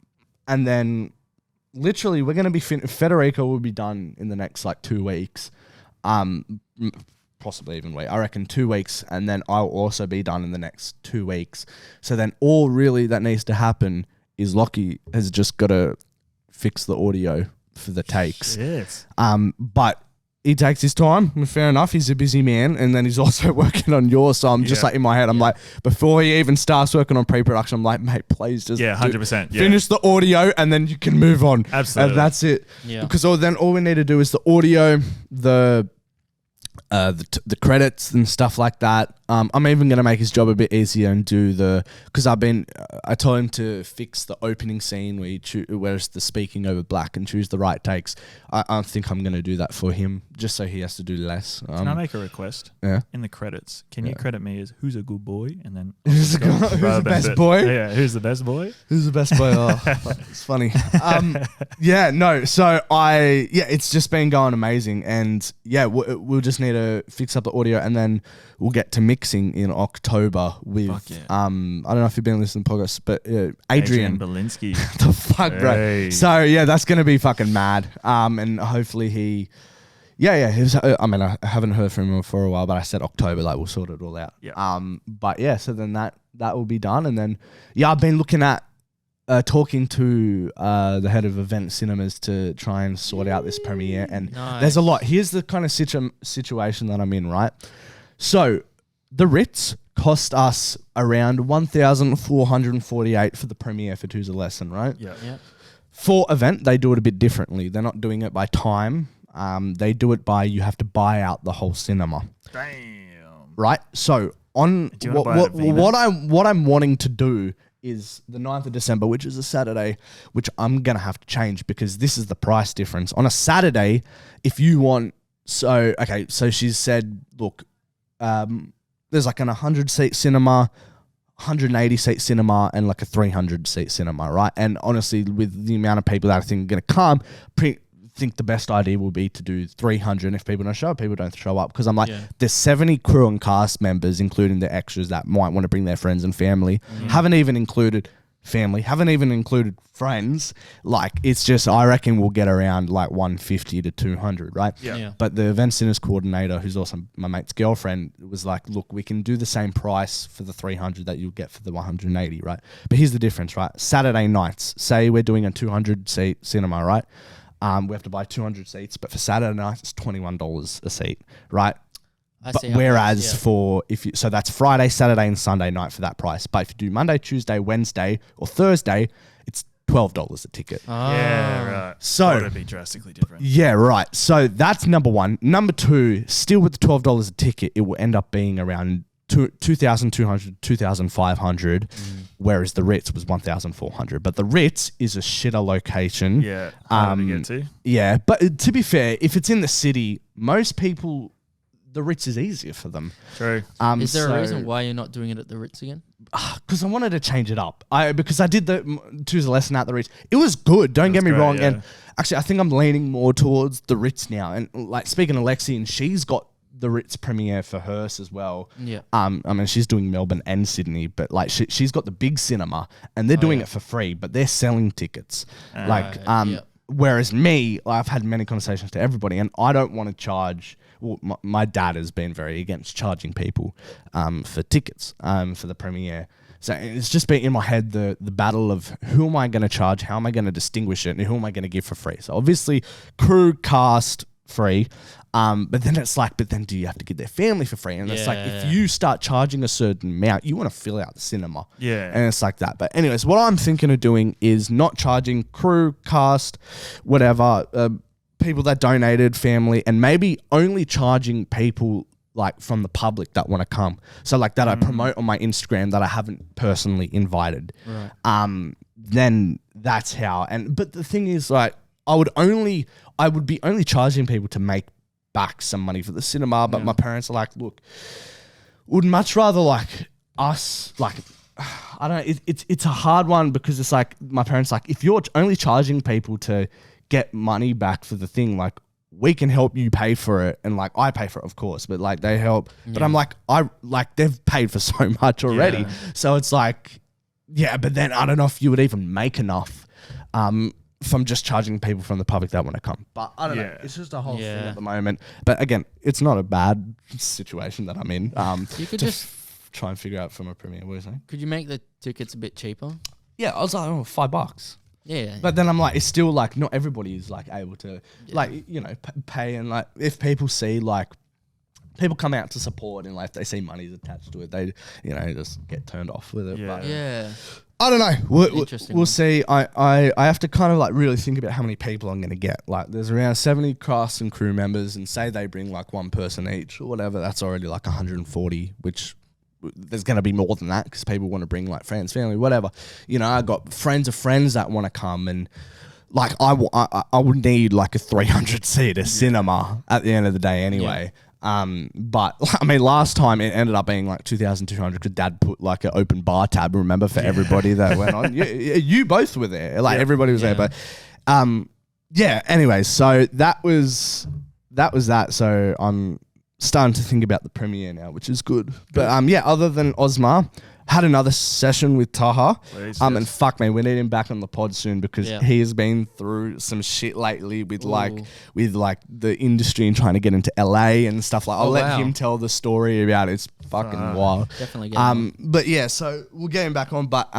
then literally we're gonna be Federico will be done in the next like 2 weeks. Possibly even wait. I reckon 2 weeks, and then I'll also be done in the next 2 weeks. So then all really that needs to happen is Lockie has just got to fix the audio for the takes. Yes. But he takes his time, and fair enough, he's a busy man, and then he's also working on yours, so I'm just Yeah. like in my head, I'm like, before he even starts working on pre-production, I'm like, mate, please just Yeah, 100%. Yeah. finish the audio, and then you can move on. Absolutely. And that's it. Yeah. Because all we need to do is the audio, the credits and stuff like that. I'm even going to make his job a bit easier and do because I told him to fix the opening scene where it's the speaking over black and choose the right takes. I think I'm going to do that for him just so he has to do less. Can I make a request? Yeah. In the credits, can you Yeah. credit me as who's a good boy, and then Who's the best boy? Yeah, who's the best boy? Who's the best boy? Oh, it's funny. Yeah, no. So it's just been going amazing, and yeah, we'll just need to fix up the audio, and then we'll get to mixing in October with. Fuck yeah. I don't know if you've been listening to the podcast, but Adrian. Belinsky. The fuck, bro. Hey. So yeah, that's gonna be fucking mad. And hopefully he. Yeah. I haven't heard from him for a while, but I said October, like we'll sort it all out. Yeah. But yeah, so then that will be done, and then I've been looking at talking to the head of Event Cinemas to try and sort out this premiere, and Nice. there's a lot. Here's the kind of situation that I'm in, right? So the Ritz cost us around $1,448 for the premiere for Two's a Lesson, right? Yeah. Yeah. For Event, they do it a bit differently. They're not doing it by time. They do it by you have to buy out the whole cinema, Damn. right? So on Do you wanna buy it at Venus? what I'm wanting to do is the 9th of December, which is a Saturday, which I'm going to have to change because this is the price difference. On a Saturday, if you want, so she's said, look, there's like an 100-seat cinema, 180-seat cinema, and like a 300-seat cinema, right? And honestly, with the amount of people that I think are going to come, think the best idea will be to do 300. And if people don't show up, people don't show up. Because I'm like, Yeah. there's 70 crew and cast members, including the extras that might want to bring their friends and family. Haven't even included family, haven't even included friends. Like, it's just, I reckon we'll get around like 150 to 200, right? Yeah. But the event centers coordinator, who's also my mate's girlfriend, was like, look, we can do the same price for the 300 that you'll get for the 180, right? But here's the difference, right? Saturday nights, say we're doing a 200 seat cinema, right? We have to buy 200 seats, but for Saturday nights, it's $21 a seat, right? I But see how it whereas is, for so that's Friday, Saturday, and Sunday night for that price. But if you do Monday, Tuesday, Wednesday, or Thursday, it's $12 a ticket. Yeah, right. So- it'd be drastically different. Yeah, right. So that's number one. Number two, still with the $12 a ticket, it will end up being around 2,200, 2,500, whereas the Ritz was 1,400. But the Ritz is a shitter location. Yeah, harder to get to. Yeah, but to be fair, if it's in the city, most people, the Ritz is easier for them. True. Is there a reason why you're not doing it at the Ritz again? Because I wanted to change it up. Because I did the Tuesday lesson at the Ritz. It was good. Don't get me great, wrong. yeah. And actually, I think I'm leaning more towards the Ritz now. And like speaking of Lexi, and she's got the Ritz premiere for hers as well. Yeah. I mean, she's doing Melbourne and Sydney, but like she's got the big cinema, and they're doing it for free, but they're selling tickets. Yeah. Whereas me, I've had many conversations to everybody, and I don't want to charge. Well, my dad has been very against charging people for tickets for the premiere. So it's just been in my head the battle of who am I going to charge, how am I going to distinguish it, and who am I going to give for free. So obviously, crew, cast, free. But then it's like, but then do you have to give their family for free? And it's like, if you start charging a certain amount, you want to fill out the cinema. Yeah. And it's like that. But anyways, what I'm thinking of doing is not charging crew, cast, whatever, people that donated, family, and maybe only charging people like from the public that want to come. So like that I promote on my Instagram that I haven't personally invited. Right. Then that's how. But the thing is, like, I would be only charging people to make back some money for the cinema, but my parents are like, look, would much rather like us, like, I don't know, it's a hard one because it's like, my parents like, if you're only charging people to get money back for the thing, like, we can help you pay for it, and like I pay for it, of course, but like they help. But I'm like, they've paid for so much already, Yeah. so it's like, yeah. But then I don't know if you would even make enough from just charging people from the public that want to come. But I don't know. Yeah. It's just a whole thing Yeah. at the moment. But again, it's not a bad situation that I'm in. You could to just try and figure out from a premiere. What are you saying? could you make the tickets a bit cheaper? Yeah, I was like, oh, $5. Yeah. But then I'm like, it's still like not everybody is like able to like, you know, pay. And like if people see like people come out to support and like if they see money's attached to it, they, you know, just get turned off with it. Yeah. But yeah. I don't know. Interesting We'll one. see. I have to kind of like really think about how many people I'm going to get. Like there's around 70 cast and crew members, and say they bring like one person each or whatever, that's already like 140, which there's going to be more than that because people want to bring like friends, family, whatever. You know, I got friends of friends that want to come, and like I would need like a 300 seater cinema at the end of the day anyway. But I mean, last time it ended up being like 2,200 because Dad put like an open bar tab, remember, for everybody that went on. You both were there, like everybody was there. But yeah. Anyways, so that was that. So I'm starting to think about the premiere now, which is good. But yeah, other than Osmar, had another session with Taha. Please, And yes. fuck me, we need him back on the pod soon because Yeah. he has been through some shit lately with Ooh. like the industry and trying to get into LA and stuff like. I'll Oh, let wow. him tell the story about it. It's fucking wild. Definitely get him. But yeah, so we'll get him back on. But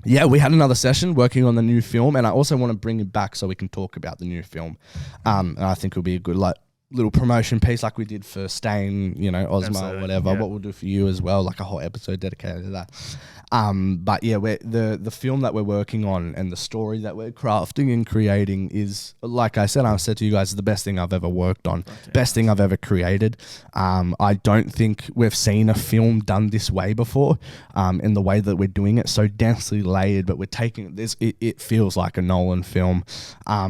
yeah, we had another session working on the new film, and I also want to bring him back so we can talk about the new film. And I think it'll be a good like little promotion piece like we did for Stain, you know, Ozma, Absolutely, whatever. yeah. What we'll do for you as well, like a whole episode dedicated to that. But yeah, the film that we're working on and the story that we're crafting and creating is, like I said to you guys, the best thing I've ever worked on, best thing I've ever created. I don't think we've seen a film done this way before, in the way that we're doing it, so densely layered, but we're taking this, it feels like a Nolan film,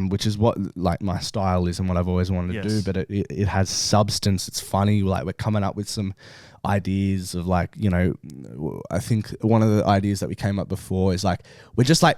which is what like my style is and what I've always wanted to do, but it has substance, it's funny, like we're coming up with some ideas of like, you know, I think one of the ideas that we came up before is like we're just like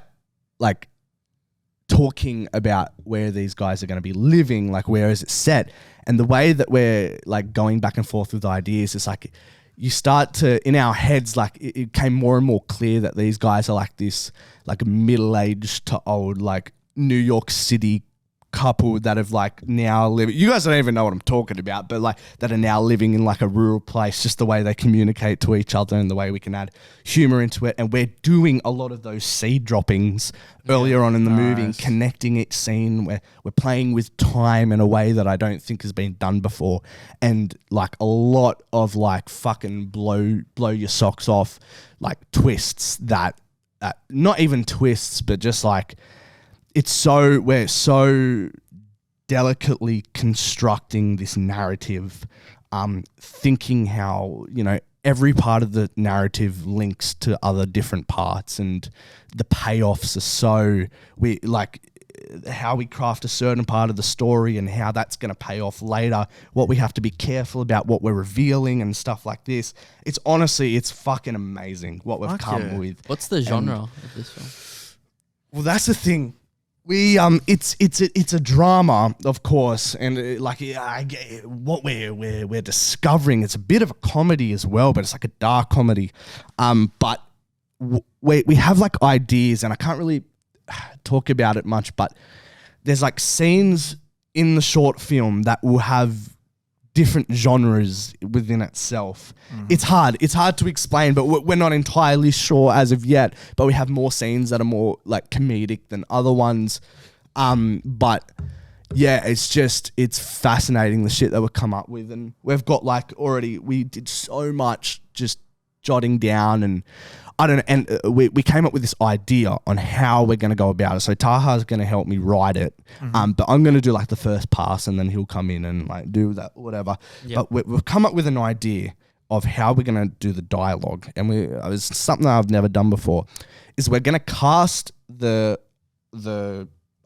talking about where these guys are going to be living, like where is it set, and the way that we're like going back and forth with ideas, it's like you start to, in our heads, like it became more and more clear that these guys are like this like middle-aged to old like New York City couple that have like now living, you guys don't even know what I'm talking about, but like that are now living in like a rural place, just the way they communicate to each other and the way we can add humor into it. And we're doing a lot of those seed droppings earlier on in the movie and connecting each scene where we're playing with time in a way that I don't think has been done before. And like a lot of like fucking blow your socks off, like twists that, not even twists, but just like, we're so delicately constructing this narrative, thinking how, you know, every part of the narrative links to other different parts, and the payoffs are so, we like how we craft a certain part of the story and how that's going to pay off later, what we have to be careful about, what we're revealing and stuff like this. It's honestly, it's fucking amazing what we've come with. What's the genre of this film? Well, that's the thing. It's a drama, of course, and what we're discovering, it's a bit of a comedy as well, but it's like a dark comedy. But we have like ideas, and I can't really talk about it much, but there's like scenes in the short film that will have different genres within itself. It's hard to explain, but we're not entirely sure as of yet, but we have more scenes that are more like comedic than other ones. But yeah, it's fascinating the shit that we've come up with, and we've got like we did so much just jotting down, and I don't know, and we came up with this idea on how we're going to go about it. So Taha's going to help me write it, but I'm going to do like the first pass, and then he'll come in and like do that, whatever. Yep. But we've come up with an idea of how we're going to do the dialogue, and it was something that I've never done before, is we're going to cast the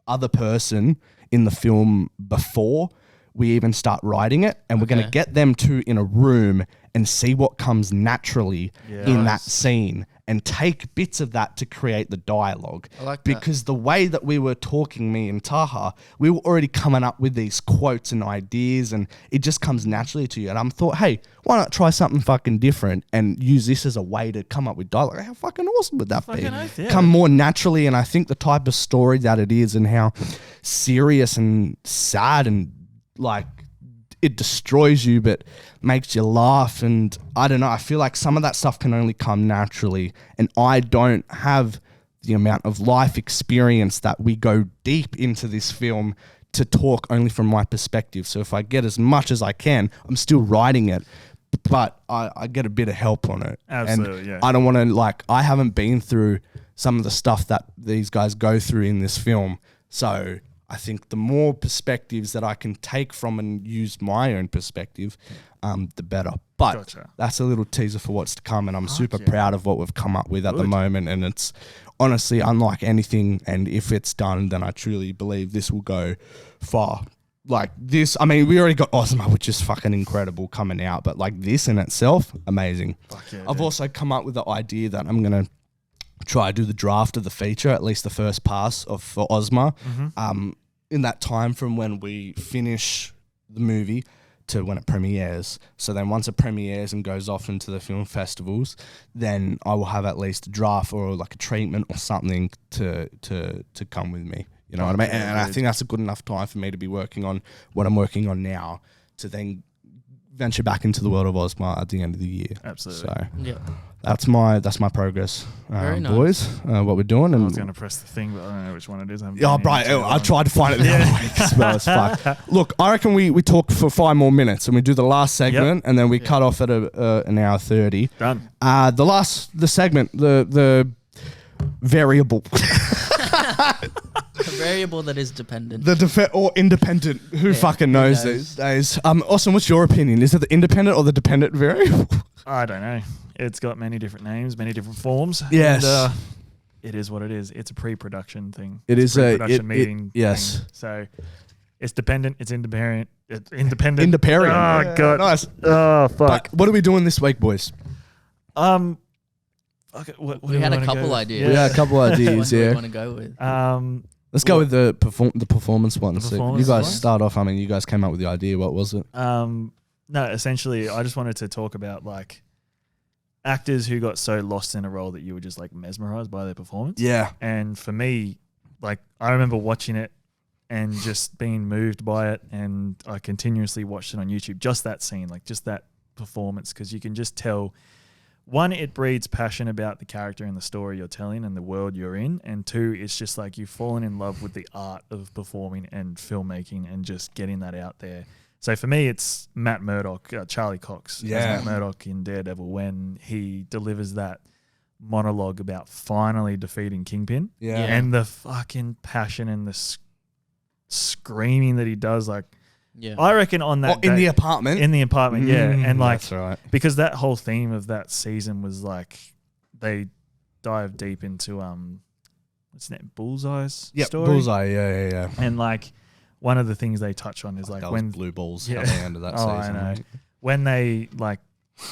other person in the film before we even start writing it, and we're going to get them two in a room and see what comes naturally in that scene, and take bits of that to create the dialogue. I like that. Because the way that we were talking, me and Taha, we were already coming up with these quotes and ideas, and it just comes naturally to you. And I thought, hey, why not try something fucking different and use this as a way to come up with dialogue? How fucking awesome would that be? Oath, yeah. Come more naturally, and I think the type of story that it is, and how serious and sad and like it destroys you but makes you laugh, and I don't know, I feel like some of that stuff can only come naturally, and I don't have the amount of life experience that we go deep into this film to talk only from my perspective. So if I get as much as I can, I'm still writing it, but I get a bit of help on it. Absolutely, and yeah. I don't want to, like, I haven't been through some of the stuff that these guys go through in this film, so I think the more perspectives that I can take from and use my own perspective, the better. But that's a little teaser for what's to come, and I'm super proud of what we've come up with at the moment, and it's honestly unlike anything, and if it's done, then I truly believe this will go far. Like this, I mean, we already got Ozma, which is fucking incredible coming out, but like this in itself, amazing. I've also come up with the idea that I'm going to try to do the draft of the feature, at least the first pass for Ozma, in that time from when we finish the movie to when it premieres. So then once it premieres and goes off into the film festivals, then I will have at least a draft or like a treatment or something to come with me. You know what I mean? And I think that's a good enough time for me to be working on what I'm working on now, to then venture back into the world of Ozma at the end of the year. Absolutely. So Yeah. that's my progress, Very nice. boys. What we're doing. I And was going to press the thing, but I don't know which one it is. I tried to find it the other week as well as fuck. Look, I reckon we talk for 5 more minutes and we do the last segment, and then we cut off at an hour 30. Done. The segment, the variable. A variable that is dependent. Or independent. Who fucking knows these days? Austin, what's your opinion? Is it the independent or the dependent variable? I don't know. It's got many different names, many different forms. Yes. And, it is what it is. It's a pre-production thing. It is a pre-production meeting. Yes. Thing. So it's dependent. It's independent. It's independent. Independent. Oh god. Nice. Oh fuck. But what are we doing this week, boys? Okay, what we had a couple ideas. We had a couple ideas. What do Yeah. we want to go with? Let's go with the performance one. So performance you guys one? start off. I mean, you guys came up with the idea. What was it? No, essentially, I just wanted to talk about like actors who got so lost in a role that you were just like mesmerized by their performance. Yeah. And for me, like I remember watching it and just being moved by it, and I continuously watched it on YouTube. Just that scene, like just that performance, because you can just tell. One, it breeds passion about the character and the story you're telling and the world you're in. And two, it's just like you've fallen in love with the art of performing and filmmaking and just getting that out there. So for me, it's Matt Murdock, Charlie Cox, as Matt Murdock in Daredevil, when he delivers that monologue about finally defeating Kingpin. Yeah. And the fucking passion and the screaming that he does, like, Yeah. I reckon on that in day- the apartment. in the apartment, yeah, and like that's right. because that whole theme of that season was like they dive deep into what's that, Bullseye's story. Bullseye. Yeah. And like one of the things they touch on is like That when was blue balls Yeah. at the end of that Oh, I season. know. right? when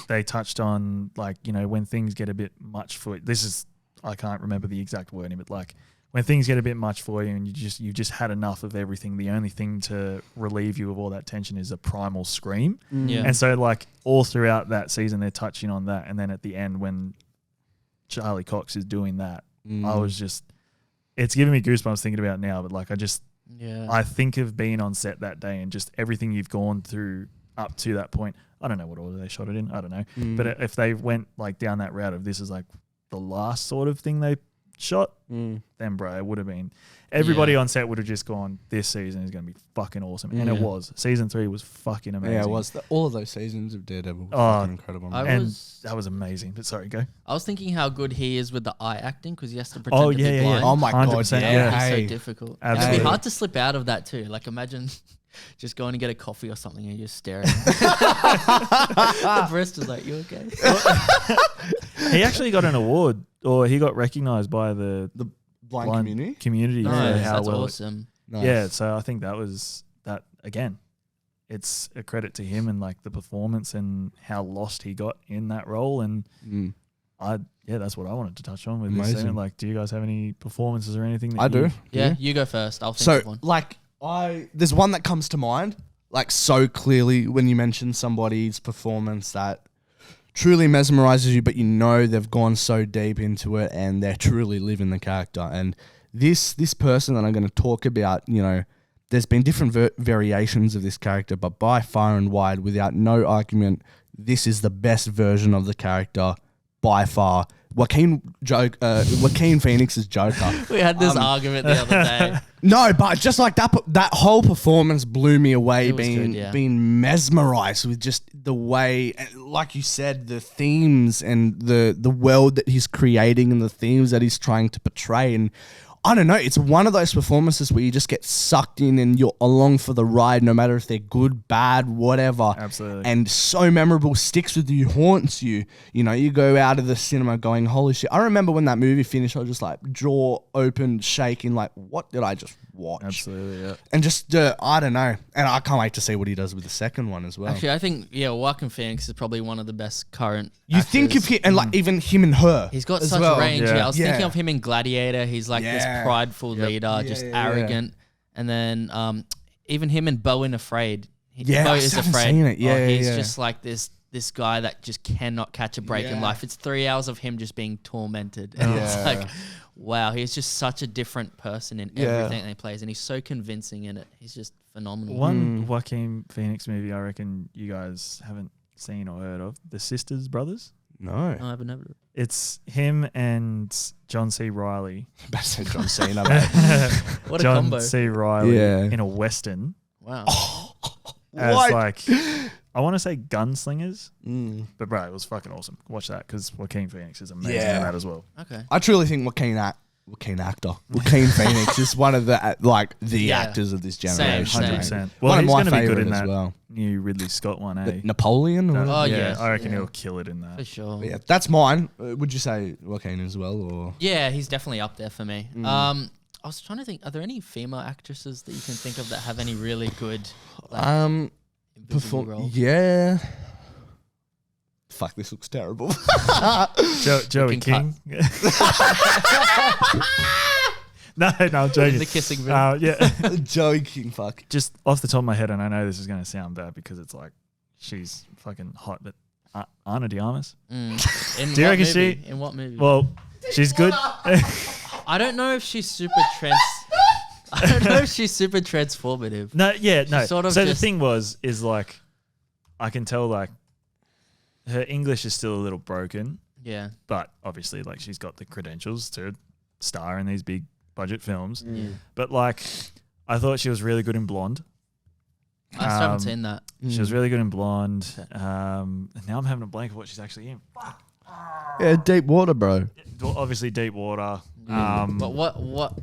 they touched on like, you know, when things get a bit much for this is, I can't remember the exact wording, but like when things get a bit much for you and you just had enough of everything, the only thing to relieve you of all that tension is a primal scream. Yeah. And so like all throughout that season they're touching on that, and then at the end when Charlie Cox is doing that, I was just, it's giving me goosebumps thinking about it now, but like I think of being on set that day and just everything you've gone through up to that point. I don't know what order they shot it in, I don't know. But if they went like down that route of this is like the last sort of thing they shot, then bro, it would have been, everybody on set would have just gone, this season is going to be fucking awesome. And it was. Season 3 was fucking amazing. Yeah, it was. All of those seasons of Daredevil were Oh, fucking incredible. Man. That was amazing. But sorry, go. I was thinking how good he is with the eye acting because he has to pretend to be blind. Oh my god, 100%, yeah. yeah. It's Hey. so difficult. Absolutely. It'd be hard to slip out of that too. Like imagine just going to get a coffee or something and you're just staring. The barrista's like, you okay? He actually got an award, or he got recognised by the blind community. for Nice, how that's well. awesome. Nice. Yeah, so I think that was that again. It's a credit to him and like the performance and how lost he got in that role. And that's what I wanted to touch on with this. Amazing. And like, do you guys have any performances or anything? That I do. Yeah, you go first. I'll think So of one. like there's one that comes to mind like so clearly when you mention somebody's performance that truly mesmerizes you, but you know they've gone so deep into it and they're truly living the character. And this person that I'm going to talk about, you know, there's been different variations of this character, but by far and wide, without no argument, this is the best version of the character by far. Joaquin Phoenix's Joker. We had this argument the other day. No, but just like that whole performance blew me away, It was good, yeah. being mesmerized with just the way, like you said, the themes and the world that he's creating and the themes that he's trying to portray. And I don't know, it's one of those performances where you just get sucked in and you're along for the ride, no matter if they're good, bad, whatever. Absolutely. And so memorable, sticks with you, haunts you. You know, you go out of the cinema going, holy shit. I remember when that movie finished, I was just like jaw open, shaking, like, what did I just watch? Absolutely, yeah. And just, I don't know. And I can't wait to see what he does with the second one as well. Actually, I think, Joaquin Phoenix is probably one of the best current You actors. think of him, and like even him and her. He's got as such well. range. Yeah. Yeah. I was thinking Yeah. of him in Gladiator. He's like this prideful leader, just arrogant. And then even him in Beau in Afraid. Beau I is haven't Afraid. seen it. Yeah, he's yeah. just like this guy that just cannot catch a break in Yeah. life. It's 3 hours of him just being tormented. And it's Yeah. like, wow, he's just such a different person in everything that he plays. And he's so convincing in it. He's just phenomenal. One Joaquin Phoenix movie I reckon you guys haven't seen or heard of, The Sisters Brothers. No. No, I haven't never. It's him and John C. Reilly. Better say John Cena, mate. What a John combo. C. Reilly Yeah. in a Western Wow. as What? like, I want to say gunslingers, but bro, it was fucking awesome. Watch that because Joaquin Phoenix is amazing Yeah. in that as well. Okay. I truly think Joaquin Phoenix is one of the actors of this generation. Same. 100%. Well, One of he's my going to be good favorite in as that well. new Ridley Scott one, eh? Napoleon. Or Oh, yeah, yes. I reckon Yeah. he'll kill it in that. For sure. But yeah, that's mine. Would you say Joaquin as well, or Yeah, he's definitely up there for me. I was trying to think, are there any female actresses that you can think of that have any really good invisible roles? Yeah. Fuck, this looks terrible. Joey can King. No, I'm joking. The kissing video. Yeah. Joking, fuck. Just off the top of my head, and I know this is going to sound bad because it's like she's fucking hot, but Ana de Armas. In Do you what reckon movie? she? In what movie? Well, she's good. I don't know if she's super I don't know if she's super transformative. No, yeah, no. sort of So the just- thing is like, I can tell like her English is still a little broken, Yeah. but obviously like she's got the credentials to star in these big budget films. But like, I thought she was really good in Blonde. I still haven't seen that. She was really good in Blonde. And now I'm having a blank of what she's actually in. Yeah, deep water, bro. Well, obviously, Deep Water. But what?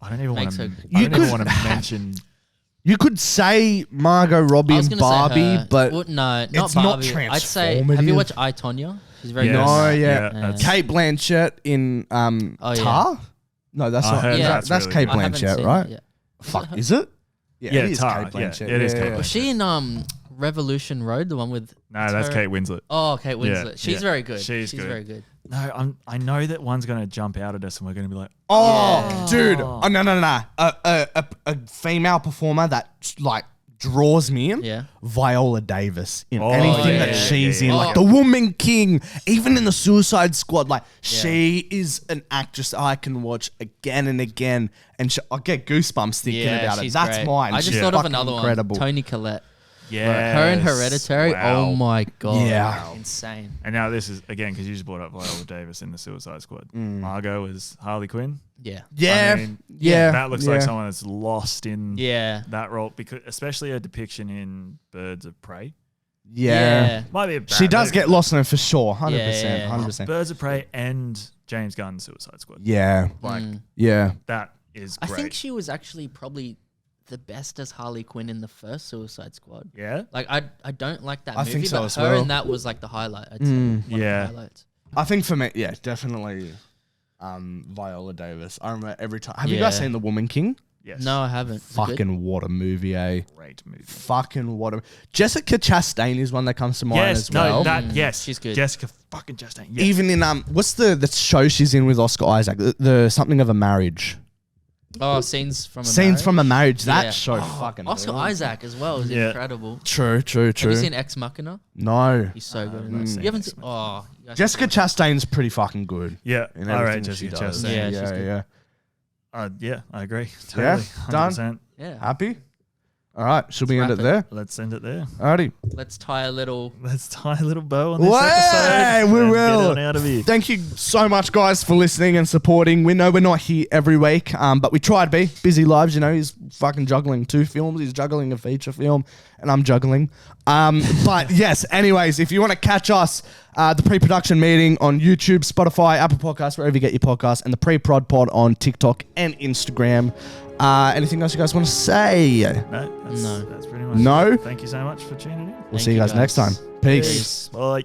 I don't even want makes to. her- I You don't even could- want to mention. You could say Margot Robbie I was and gonna say Barbie, her. but Well, no, not it's not Barbie. I'd say. Have transformative. you watched I, Tonya? She's very Yes. good. no, Yeah, yeah. that's- Kate Blanchett in Oh, yeah. Tar? No, that's I not. heard Yeah. that's that's really Kate good. I haven't Blanchett, seen right? it yet. Fuck, is it? Yeah, it is Tar, Kate yeah. Blanchett. It is Kate Was she in Revolution Road, the one with? No, that's her- Kate Winslet. Oh, Kate Winslet. Yeah, She's yeah. very good. She's good. very good. No, I know that one's going to jump out at us and we're going to be like, Oh, Yeah. dude. Oh, no. A female performer that like draws me in. Yeah. Viola Davis in Oh, anything yeah, that yeah, she's yeah, in, yeah. like Oh. The Woman King, even in the Suicide Squad, like she is an actress I can watch again and again, and I get goosebumps thinking about it. she's That's great. mine. I just She's thought of fucking another incredible. one. Toni Collette. yeah. Her in Hereditary. Wow. Oh my god. Yeah. Insane. And now this is, again, because you just brought up Viola Davis in the Suicide Squad. Margot is Harley Quinn. Yeah. Yeah, I mean, yeah. That looks yeah. like someone that's lost in Yeah. that role, because especially her depiction in Birds of Prey. Yeah. Might be a bad She does movie, get lost in it for sure. 100%. Yeah. 100%. Birds of Prey and James Gunn's Suicide Squad. Yeah. Like, Yeah. that is I great. think she was actually probably the best as Harley Quinn in the first Suicide Squad. Yeah? Like I don't like that I movie, think so but as her well. and that was like the highlight. I'd say. One of the Yeah. highlights. I think for me, yeah, definitely Viola Davis. I remember every time. Have you guys Yeah. seen The Woman King? Yes. No, I haven't. Is it good? Fucking what a movie, eh? Great movie. Fucking what a... Jessica Chastain is one that comes to mind Yes, as well. no, that, yes. She's good. Jessica fucking Chastain. Yes. Even in, what's the show she's in with Oscar Isaac? The Something of a Marriage. Oh, scenes from a Scenes Marriage? from a Marriage. That Yeah. show fucking... Oscar rules. Isaac as well is Yeah. incredible. True. Have you seen Ex Machina? No. He's so good. not seen You haven't Ex seen? Oh, you guys Jessica Chastain's pretty fucking good. Yeah. In All right, everything that she Jessica does. Chastain. Yeah, Yeah, she's good. yeah. Yeah, I agree. Yeah? Totally. Done? 100%. Yeah. Happy? All right. Should we end it wrap it. there? Let's end it there. Alrighty. Let's tie a little. Let's tie a little bow on this Way, episode. we and will. Get on out of here. Thank you so much, guys, for listening and supporting. We know we're not here every week, but we try to be. Busy lives, you know. He's fucking juggling 2 films. He's juggling a feature film, and I'm juggling. But yes, anyways, if you want to catch us, the pre-production meeting on YouTube, Spotify, Apple Podcasts, wherever you get your podcasts, and the pre-prod pod on TikTok and Instagram. Anything else you guys want to say? No, that's pretty much No? it. Thank you so much for tuning in. We'll see you guys next time. Peace. Bye.